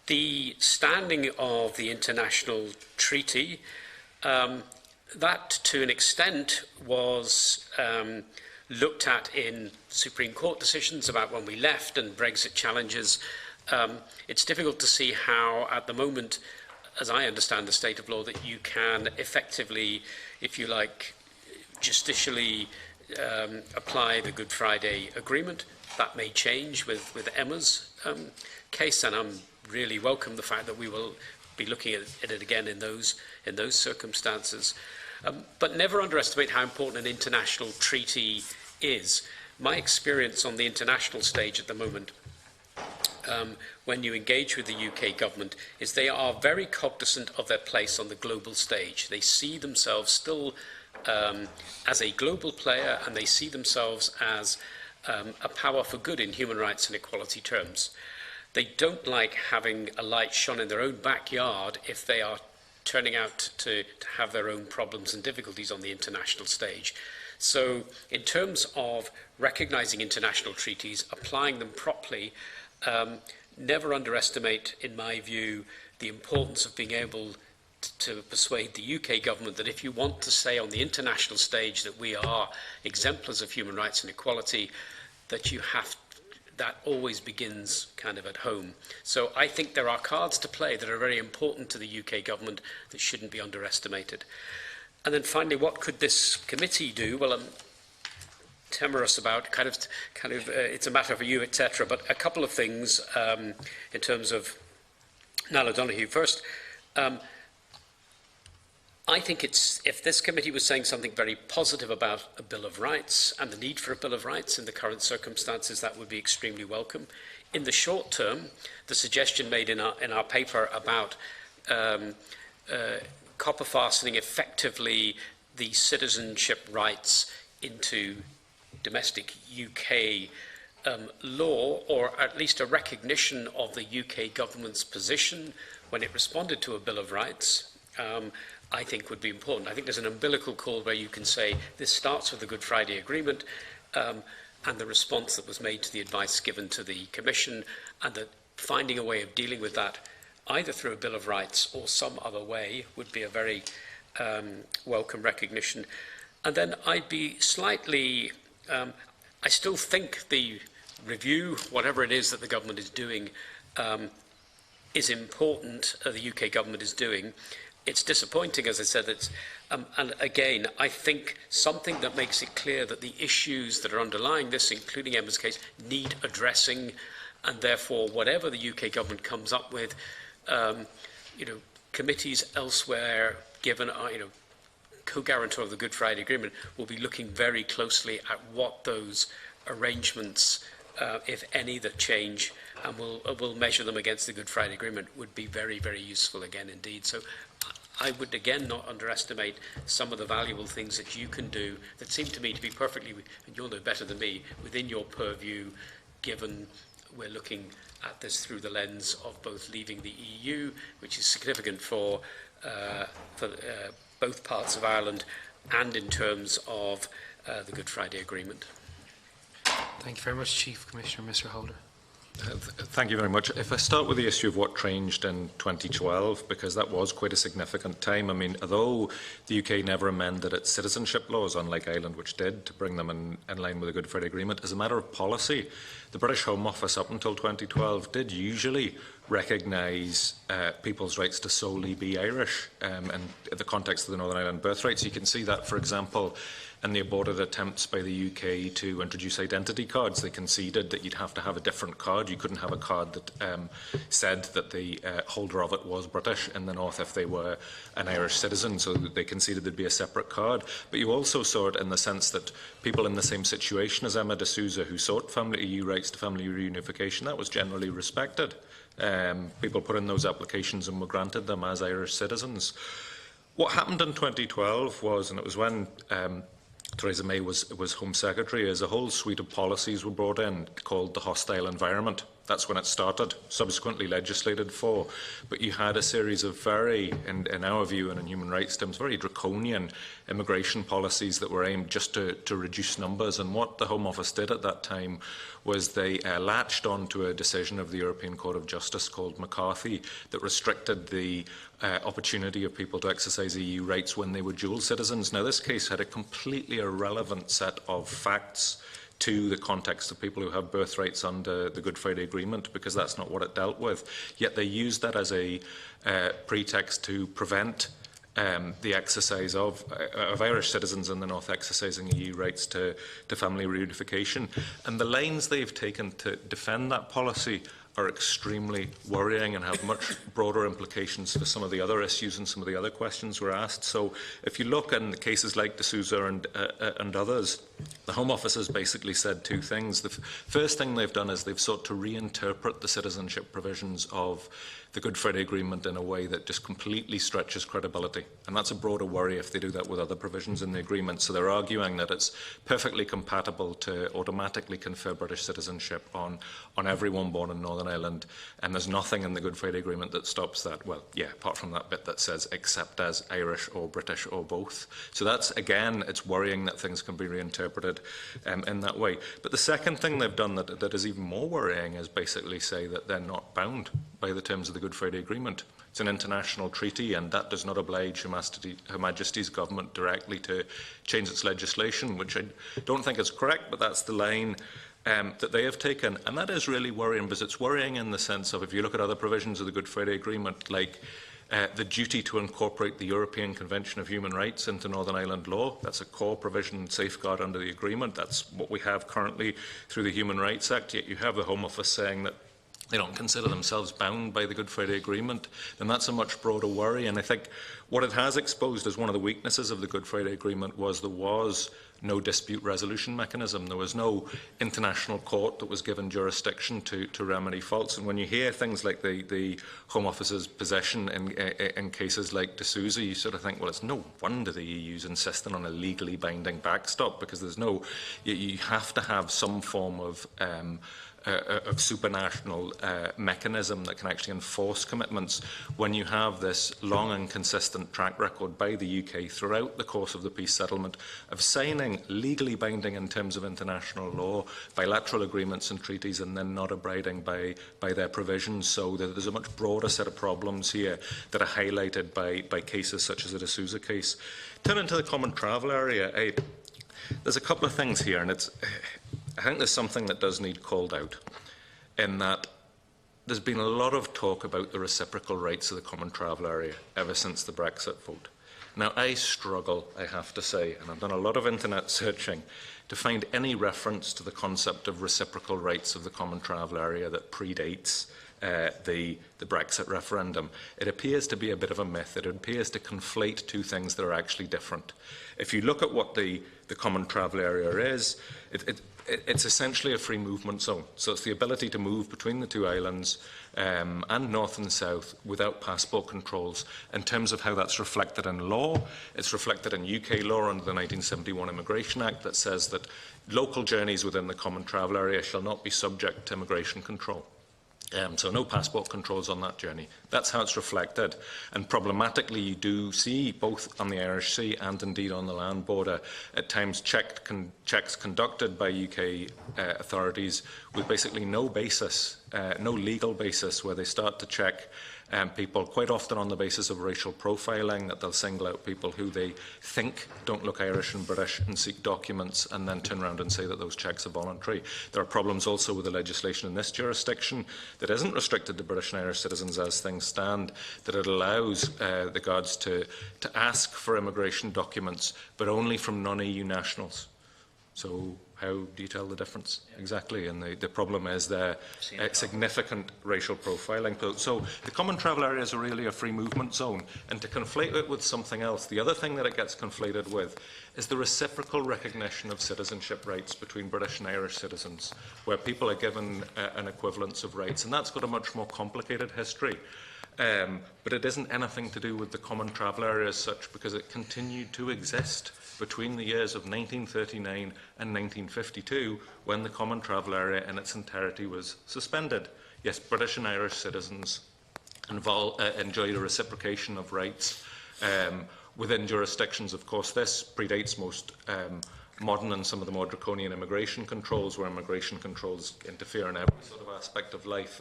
The standing of the international treaty, that to an extent was looked at in Supreme Court decisions about when we left and Brexit challenges. It's difficult to see how, at the moment, as I understand the state of law, that you can effectively, if you like, justicially apply the Good Friday Agreement. That may change with Emma's case, and I'm really welcome the fact that we will be looking at it again in those circumstances. But never underestimate how important an international treaty is. My experience on the international stage at the moment, when you engage with the UK government, is they are very cognizant of their place on the global stage. They see themselves still as a global player, and they see themselves as a power for good in human rights and equality terms. They don't like having a light shone in their own backyard if they are turning out to have their own problems and difficulties on the international stage. So in terms of recognising international treaties, applying them properly, never underestimate, in my view, the importance of being able to persuade the UK government that if you want to say on the international stage that we are exemplars of human rights and equality, that always begins kind of at home. So I think there are cards to play that are very important to the UK government that shouldn't be underestimated. And then finally, what could this committee do? Well, I'm timorous about it's a matter for you, etc. But a couple of things in terms of Niall Ó Donnghaile. First, I think if this committee was saying something very positive about a Bill of Rights and the need for a Bill of Rights in the current circumstances, that would be extremely welcome. In the short term, the suggestion made in our paper about copper fastening effectively the citizenship rights into domestic UK law, or at least a recognition of the UK government's position when it responded to a Bill of Rights, I think would be important. I think there's an umbilical cord where you can say this starts with the Good Friday Agreement and the response that was made to the advice given to the Commission, and that finding a way of dealing with that either through a Bill of Rights or some other way would be a very welcome recognition. And then I'd be slightly, I still think the review, whatever it is that the government is doing, is important, the UK government is doing. It's disappointing, as I said, and again, I think something that makes it clear that the issues that are underlying this, including Emma's case, need addressing, and therefore, whatever the UK government comes up with, committees elsewhere, given co-guarantor of the Good Friday Agreement, will be looking very closely at what those arrangements, if any, that change, and we'll measure them against the Good Friday Agreement, would be very, very useful again indeed. So I would again not underestimate some of the valuable things that you can do that seem to me to be perfectly, and you'll know better than me, within your purview, given we're looking at this through the lens of both leaving the EU, which is significant for both parts of Ireland, and in terms of the Good Friday Agreement. Thank you very much, Chief Commissioner. Mr. Holder. Thank you very much. If I start with the issue of what changed in 2012, because that was quite a significant time. I mean, although the UK never amended its citizenship laws, unlike Ireland, which did, to bring them in line with the Good Friday Agreement, as a matter of policy, the British Home Office up until 2012 did usually recognise people's rights to solely be Irish in the context of the Northern Ireland birthright. So you can see that, for example, in the aborted attempts by the UK to introduce identity cards. They conceded that you'd have to have a different card. You couldn't have a card that said that the holder of it was British in the North if they were an Irish citizen, so they conceded there'd be a separate card. But you also saw it in the sense that people in the same situation as Emma de Souza, who sought EU rights to family reunification, that was generally respected. People put in those applications and were granted them as Irish citizens. What happened in 2012 was, and it was when Theresa May was Home Secretary, is a whole suite of policies were brought in called the hostile environment. That's when it started, subsequently legislated for. But you had a series of very, in our view and in human rights terms, very draconian immigration policies that were aimed just to reduce numbers. And what the Home Office did at that time was they latched on to a decision of the European Court of Justice called McCarthy that restricted the opportunity of people to exercise EU rights when they were dual citizens. Now, this case had a completely irrelevant set of facts to the context of people who have birthrights under the Good Friday Agreement, because that's not what it dealt with. Yet they used that as a pretext to prevent the exercise of Irish citizens in the North exercising EU rights to family reunification. And the lines they've taken to defend that policy are extremely worrying and have much broader implications for some of the other issues and some of the other questions were asked. So if you look in cases like de Souza and others, the Home Office has basically said two things. The first thing they've done is they've sought to reinterpret the citizenship provisions of the Good Friday Agreement in a way that just completely stretches credibility. And that's a broader worry if they do that with other provisions in the agreement. So they're arguing that it's perfectly compatible to automatically confer British citizenship on everyone born in Northern Ireland. And there's nothing in the Good Friday Agreement that stops that. Well, yeah, apart from that bit that says except as Irish or British or both. So that's, again, it's worrying that things can be reinterpreted in that way. But the second thing they've done that is even more worrying is basically say that they're not bound by the terms of the Good Friday Agreement. It's an international treaty, and that does not oblige Her Majesty's government directly to change its legislation, which I don't think is correct, but that's the line that they have taken. And that is really worrying, because it's worrying in the sense of, if you look at other provisions of the Good Friday Agreement, like the duty to incorporate the European Convention of Human Rights into Northern Ireland law. That's a core provision and safeguard under the agreement. That's what we have currently through the Human Rights Act. Yet you have the Home Office saying that they don't consider themselves bound by the Good Friday Agreement, then that's a much broader worry. And I think what it has exposed as one of the weaknesses of the Good Friday Agreement was there was no dispute resolution mechanism. There was no international court that was given jurisdiction to remedy faults. And when you hear things like the Home Office's position in cases like de Souza, you sort of think, well, it's no wonder the EU's insisting on a legally binding backstop, because there's no, you have to have some form of supranational mechanism that can actually enforce commitments when you have this long and consistent track record by the UK throughout the course of the peace settlement of signing legally binding in terms of international law, bilateral agreements and treaties, and then not abiding by their provisions. So there's a much broader set of problems here that are highlighted by cases such as the de Souza case. Turning to the common travel area, there's a couple of things here, and I think there's something that does need called out, in that there's been a lot of talk about the reciprocal rights of the common travel area ever since the Brexit vote. Now, I struggle, I have to say, and I've done a lot of internet searching, to find any reference to the concept of reciprocal rights of the common travel area that predates the Brexit referendum. It appears to be a bit of a myth. It appears to conflate two things that are actually different. If you look at what the Common Travel Area is, it's essentially a free movement zone. So it's the ability to move between the two islands and north and south without passport controls. In terms of how that's reflected in law, it's reflected in UK law under the 1971 Immigration Act that says that local journeys within the Common Travel Area shall not be subject to immigration control. So no passport controls on that journey. That's how it's reflected. And problematically, you do see, both on the Irish Sea and indeed on the land border, at times checks conducted by UK authorities with basically no basis, no legal basis, where they start to check people quite often on the basis of racial profiling, that they'll single out people who they think don't look Irish and British and seek documents and then turn around and say that those checks are voluntary. There are problems also with the legislation in this jurisdiction that isn't restricted to British and Irish citizens as things stand, that it allows the guards to ask for immigration documents, but only from non-EU nationals. So how do you tell the difference? Exactly, and the problem is there significant racial profiling. So the Common Travel Area is really a free movement zone, and to conflate it with something else, the other thing that it gets conflated with is the reciprocal recognition of citizenship rights between British and Irish citizens, where people are given an equivalence of rights, and that's got a much more complicated history. But it isn't anything to do with the Common Travel Area as such, because it continued to exist between the years of 1939 and 1952, when the Common Travel Area in its entirety was suspended. Yes, British and Irish citizens enjoyed a reciprocation of rights within jurisdictions. Of course, this predates most modern and some of the more draconian immigration controls, where immigration controls interfere in every sort of aspect of life.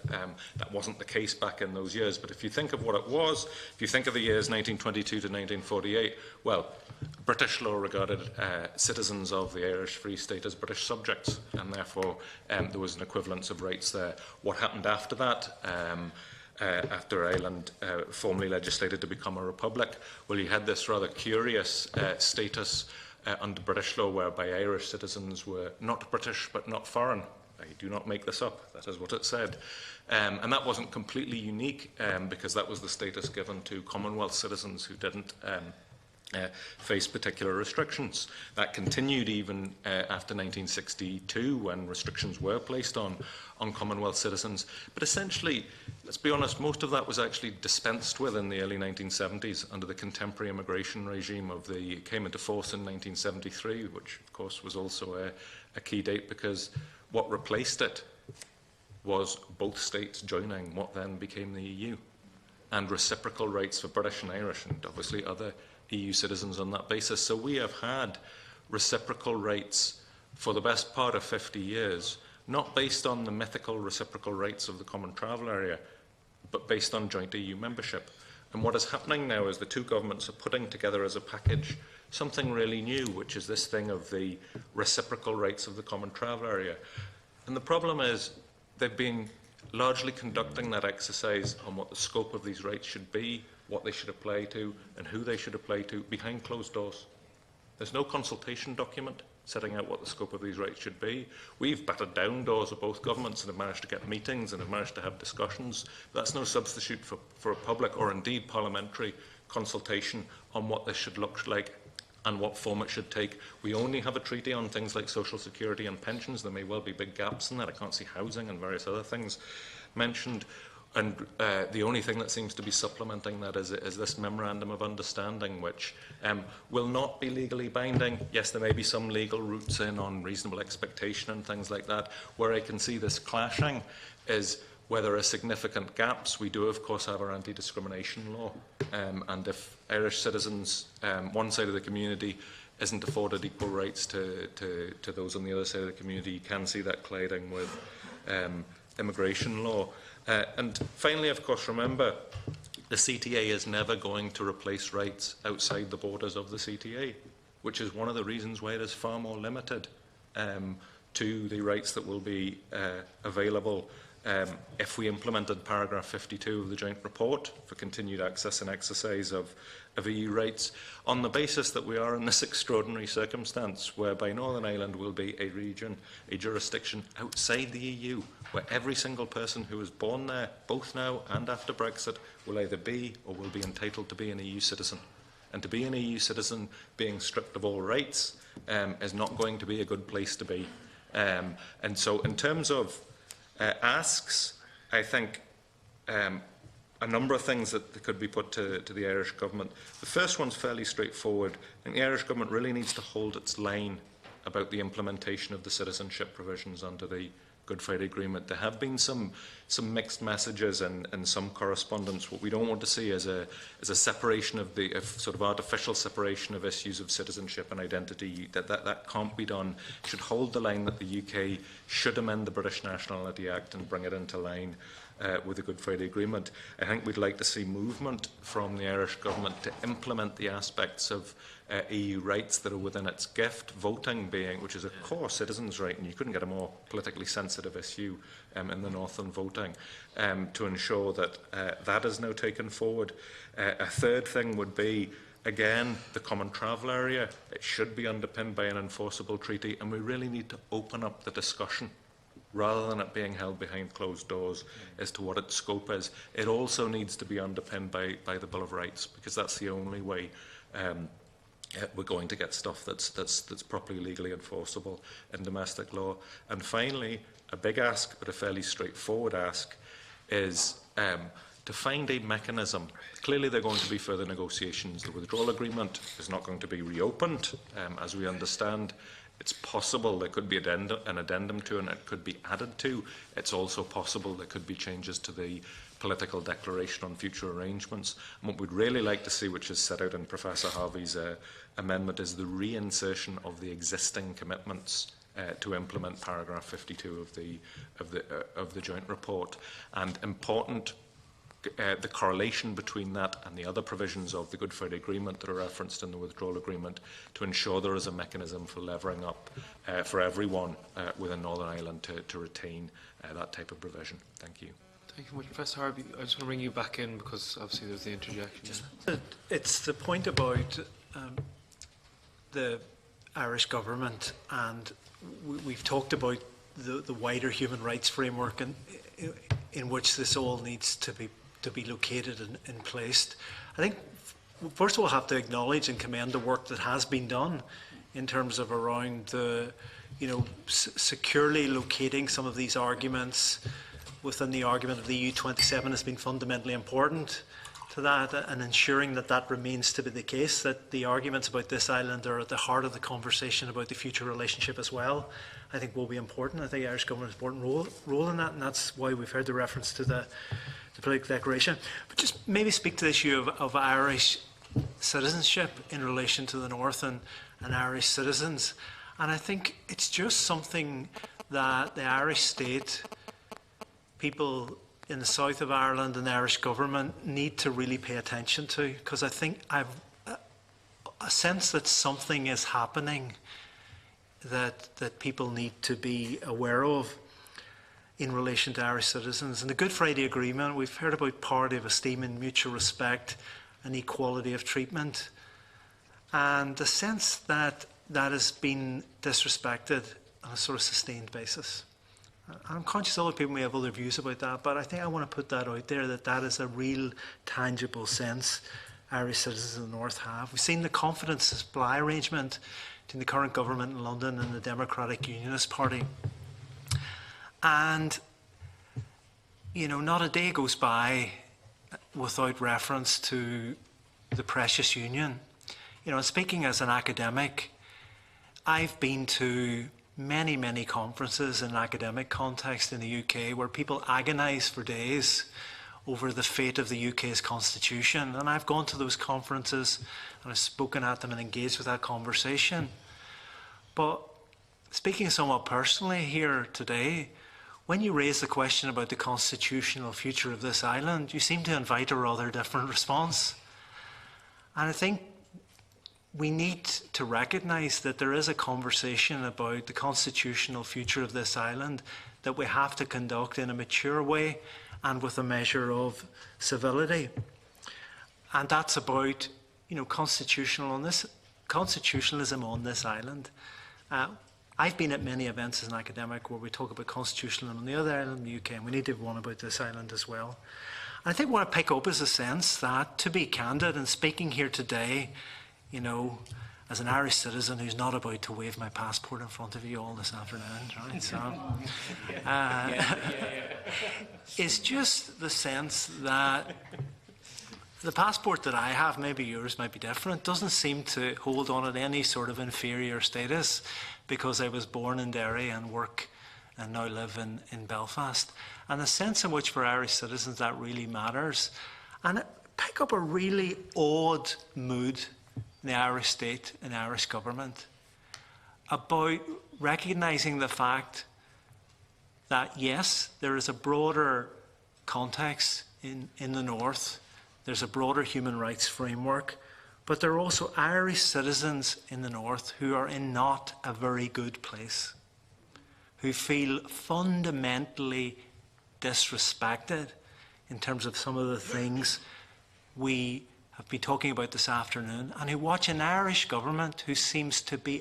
That wasn't the case back in those years. But if you think of what it was, if you think of the years 1922 to 1948, well, British law regarded citizens of the Irish Free State as British subjects, and therefore there was an equivalence of rights there. What happened after that? After Ireland formally legislated to become a republic, well, you had this rather curious status under British law, whereby Irish citizens were not British but not foreign. I do not make this up, that is what it said. And that wasn't completely unique, because that was the status given to Commonwealth citizens who didn't face particular restrictions. That continued even after 1962, when restrictions were placed on Commonwealth citizens. But essentially, let's be honest, most of that was actually dispensed with in the early 1970s under the contemporary immigration regime came into force in 1973, which of course was also a key date, because what replaced it was both states joining what then became the EU, and reciprocal rights for British and Irish, and obviously other EU citizens on that basis. So we have had reciprocal rights for the best part of 50 years, not based on the mythical reciprocal rights of the Common Travel Area, but based on joint EU membership. And what is happening now is the two governments are putting together as a package something really new, which is this thing of the reciprocal rights of the Common Travel Area. And the problem is they've been largely conducting that exercise on what the scope of these rights should be, what they should apply to, and who they should apply to, behind closed doors. There's no consultation document setting out what the scope of these rights should be. We've battered down doors of both governments and have managed to get meetings and have managed to have discussions. But that's no substitute for a public or indeed parliamentary consultation on what this should look like and what form it should take. We only have a treaty on things like social security and pensions. There may well be big gaps in that. I can't see housing and various other things mentioned. And the only thing that seems to be supplementing that is this Memorandum of Understanding, which will not be legally binding. Yes, there may be some legal routes in on reasonable expectation and things like that. Where I can see this clashing is where there are significant gaps. We do, of course, have our anti-discrimination law. And if Irish citizens, one side of the community, isn't afforded equal rights to those on the other side of the community, you can see that colliding with immigration law. And finally, of course, remember, the CTA is never going to replace rights outside the borders of the CTA, which is one of the reasons why it is far more limited to the rights that will be available if we implemented paragraph 52 of the joint report for continued access and exercise of EU rights, on the basis that we are in this extraordinary circumstance whereby Northern Ireland will be a region, a jurisdiction outside the EU, where every single person who is born there, both now and after Brexit, will either be or will be entitled to be an EU citizen. And to be an EU citizen being stripped of all rights is not going to be a good place to be. And so in terms of asks, I think a number of things that could be put to the Irish Government. The first one's fairly straightforward. I think the Irish Government really needs to hold its line about the implementation of the citizenship provisions under the Good Friday Agreement. There have been some mixed messages and some correspondence. What we don't want to see is a separation of the sort of artificial separation of issues of citizenship and identity. That can't be done. Should hold the line that the UK should amend the British Nationality Act and bring it into line with the Good Friday Agreement. I think we'd like to see movement from the Irish Government to implement the aspects of EU rights that are within its gift, voting being, which is a core citizens' right, and you couldn't get a more politically sensitive issue in the North than voting, to ensure that that is now taken forward. A third thing would be, again, the common travel area. It should be underpinned by an enforceable treaty, and we really need to open up the discussion rather than it being held behind closed doors as to what its scope is. It also needs to be underpinned by the Bill of Rights, because that's the only way we're going to get stuff that's properly legally enforceable in domestic law. And finally, a big ask, but a fairly straightforward ask, is to find a mechanism. Clearly, there are going to be further negotiations. The withdrawal agreement is not going to be reopened, as we understand. It's possible there could be an addendum to, and it could be added to. It's also possible there could be changes to the political declaration on future arrangements. And what we'd really like to see, which is set out in Professor Harvey's amendment, is the reinsertion of the existing commitments to implement paragraph 52 of the joint report. And important, the correlation between that and the other provisions of the Good Friday Agreement that are referenced in the withdrawal agreement, to ensure there is a mechanism for levering up for everyone within Northern Ireland to retain that type of provision. Thank you. Thank you very much, Professor Harvey. I just want to bring you back in because obviously there's the interjection. It's the point about the Irish Government, and we've talked about the wider human rights framework in which this all needs to be located and placed. I think first of all, have to acknowledge and commend the work that has been done in terms of around the, securely locating some of these arguments within the argument of the EU27 has been fundamentally important to that, and ensuring that that remains to be the case, that the arguments about this island are at the heart of the conversation about the future relationship as well, I think will be important. I think the Irish Government has an important role in that, and that's why we've heard the reference to the political declaration. But just maybe speak to the issue of Irish citizenship in relation to the North and Irish citizens. And I think it's just something that the Irish state, people in the south of Ireland and the Irish government need to really pay attention to, because I think I've a sense that something is happening that people need to be aware of in relation to Irish citizens. In the Good Friday Agreement, we've heard about parity of esteem and mutual respect and equality of treatment, and the sense that that has been disrespected on a sort of sustained basis. I'm conscious other people may have other views about that, but I think I want to put that out there, that is a real tangible sense Irish citizens in the North have. We've seen the confidence supply arrangement between the current government in London and the Democratic Unionist Party. And, not a day goes by without reference to the precious union. Speaking as an academic, I've been to many, many conferences in an academic context in the UK where people agonise for days over the fate of the UK's constitution. And I've gone to those conferences and I've spoken at them and engaged with that conversation. But speaking somewhat personally here today, when you raise the question about the constitutional future of this island, you seem to invite a rather different response. And I think we need to recognise that there is a conversation about the constitutional future of this island that we have to conduct in a mature way and with a measure of civility. And that's about, constitutionalism on this island. I've been at many events as an academic where we talk about constitutionalism on the other island in the UK, and we need to have one about this island as well. And I think what I pick up is a sense that, to be candid and speaking here today, as an Irish citizen who's not about to wave my passport in front of you all this afternoon, right? So, it's just the sense that the passport that I have, maybe yours might be different, doesn't seem to hold on at any sort of inferior status because I was born in Derry and work and now live in Belfast. And the sense in which for Irish citizens that really matters. And I pick up a really odd mood in the Irish state and Irish government about recognising the fact that, yes, there is a broader context in the North. There's a broader human rights framework, but there are also Irish citizens in the North who are in not a very good place, who feel fundamentally disrespected in terms of some of the things we have been talking about this afternoon, and who watch an Irish government who seems to be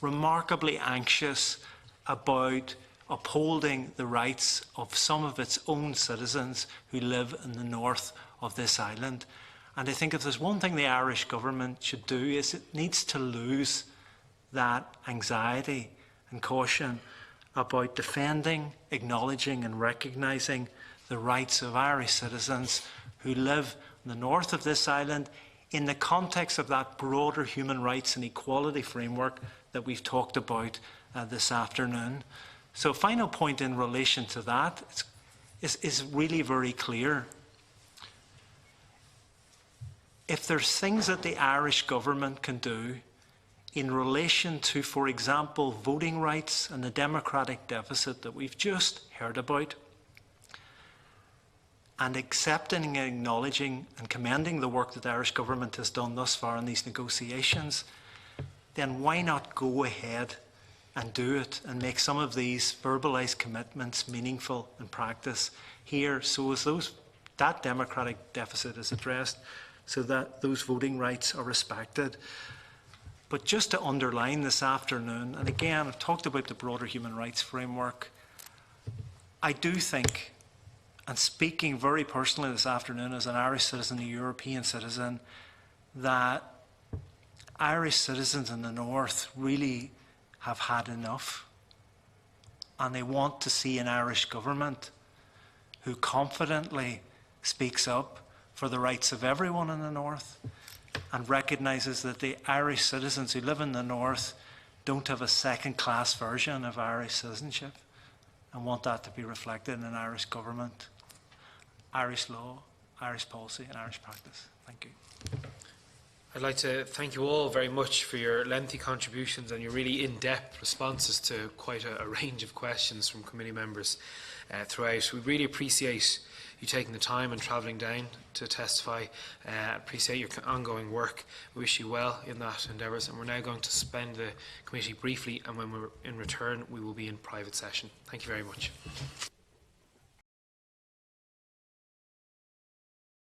remarkably anxious about upholding the rights of some of its own citizens who live in the north of this island. And I think if there's one thing the Irish government should do, is it needs to lose that anxiety and caution about defending, acknowledging and recognising the rights of Irish citizens who live in the north of this island in the context of that broader human rights and equality framework that we've talked about this afternoon. So final point in relation to that is really very clear. If there's things that the Irish government can do in relation to, for example, voting rights and the democratic deficit that we've just heard about, and accepting and acknowledging and commending the work that the Irish government has done thus far in these negotiations, then why not go ahead and do it and make some of these verbalised commitments meaningful in practice here, so as that democratic deficit is addressed, so that those voting rights are respected. But just to underline this afternoon, and again, I've talked about the broader human rights framework, I do think, and speaking very personally this afternoon as an Irish citizen, a European citizen, that Irish citizens in the north really have had enough. And they want to see an Irish government who confidently speaks up for the rights of everyone in the north and recognises that the Irish citizens who live in the north don't have a second-class version of Irish citizenship, and want that to be reflected in an Irish government, Irish law, Irish policy and Irish practice. Thank you. I'd like to thank you all very much for your lengthy contributions and your really in-depth responses to quite a range of questions from committee members throughout. We really appreciate you taking the time and travelling down to testify. Appreciate your ongoing work. We wish you well in that endeavours, and we're now going to suspend the committee briefly, and when we're in return we will be in private session. Thank you very much.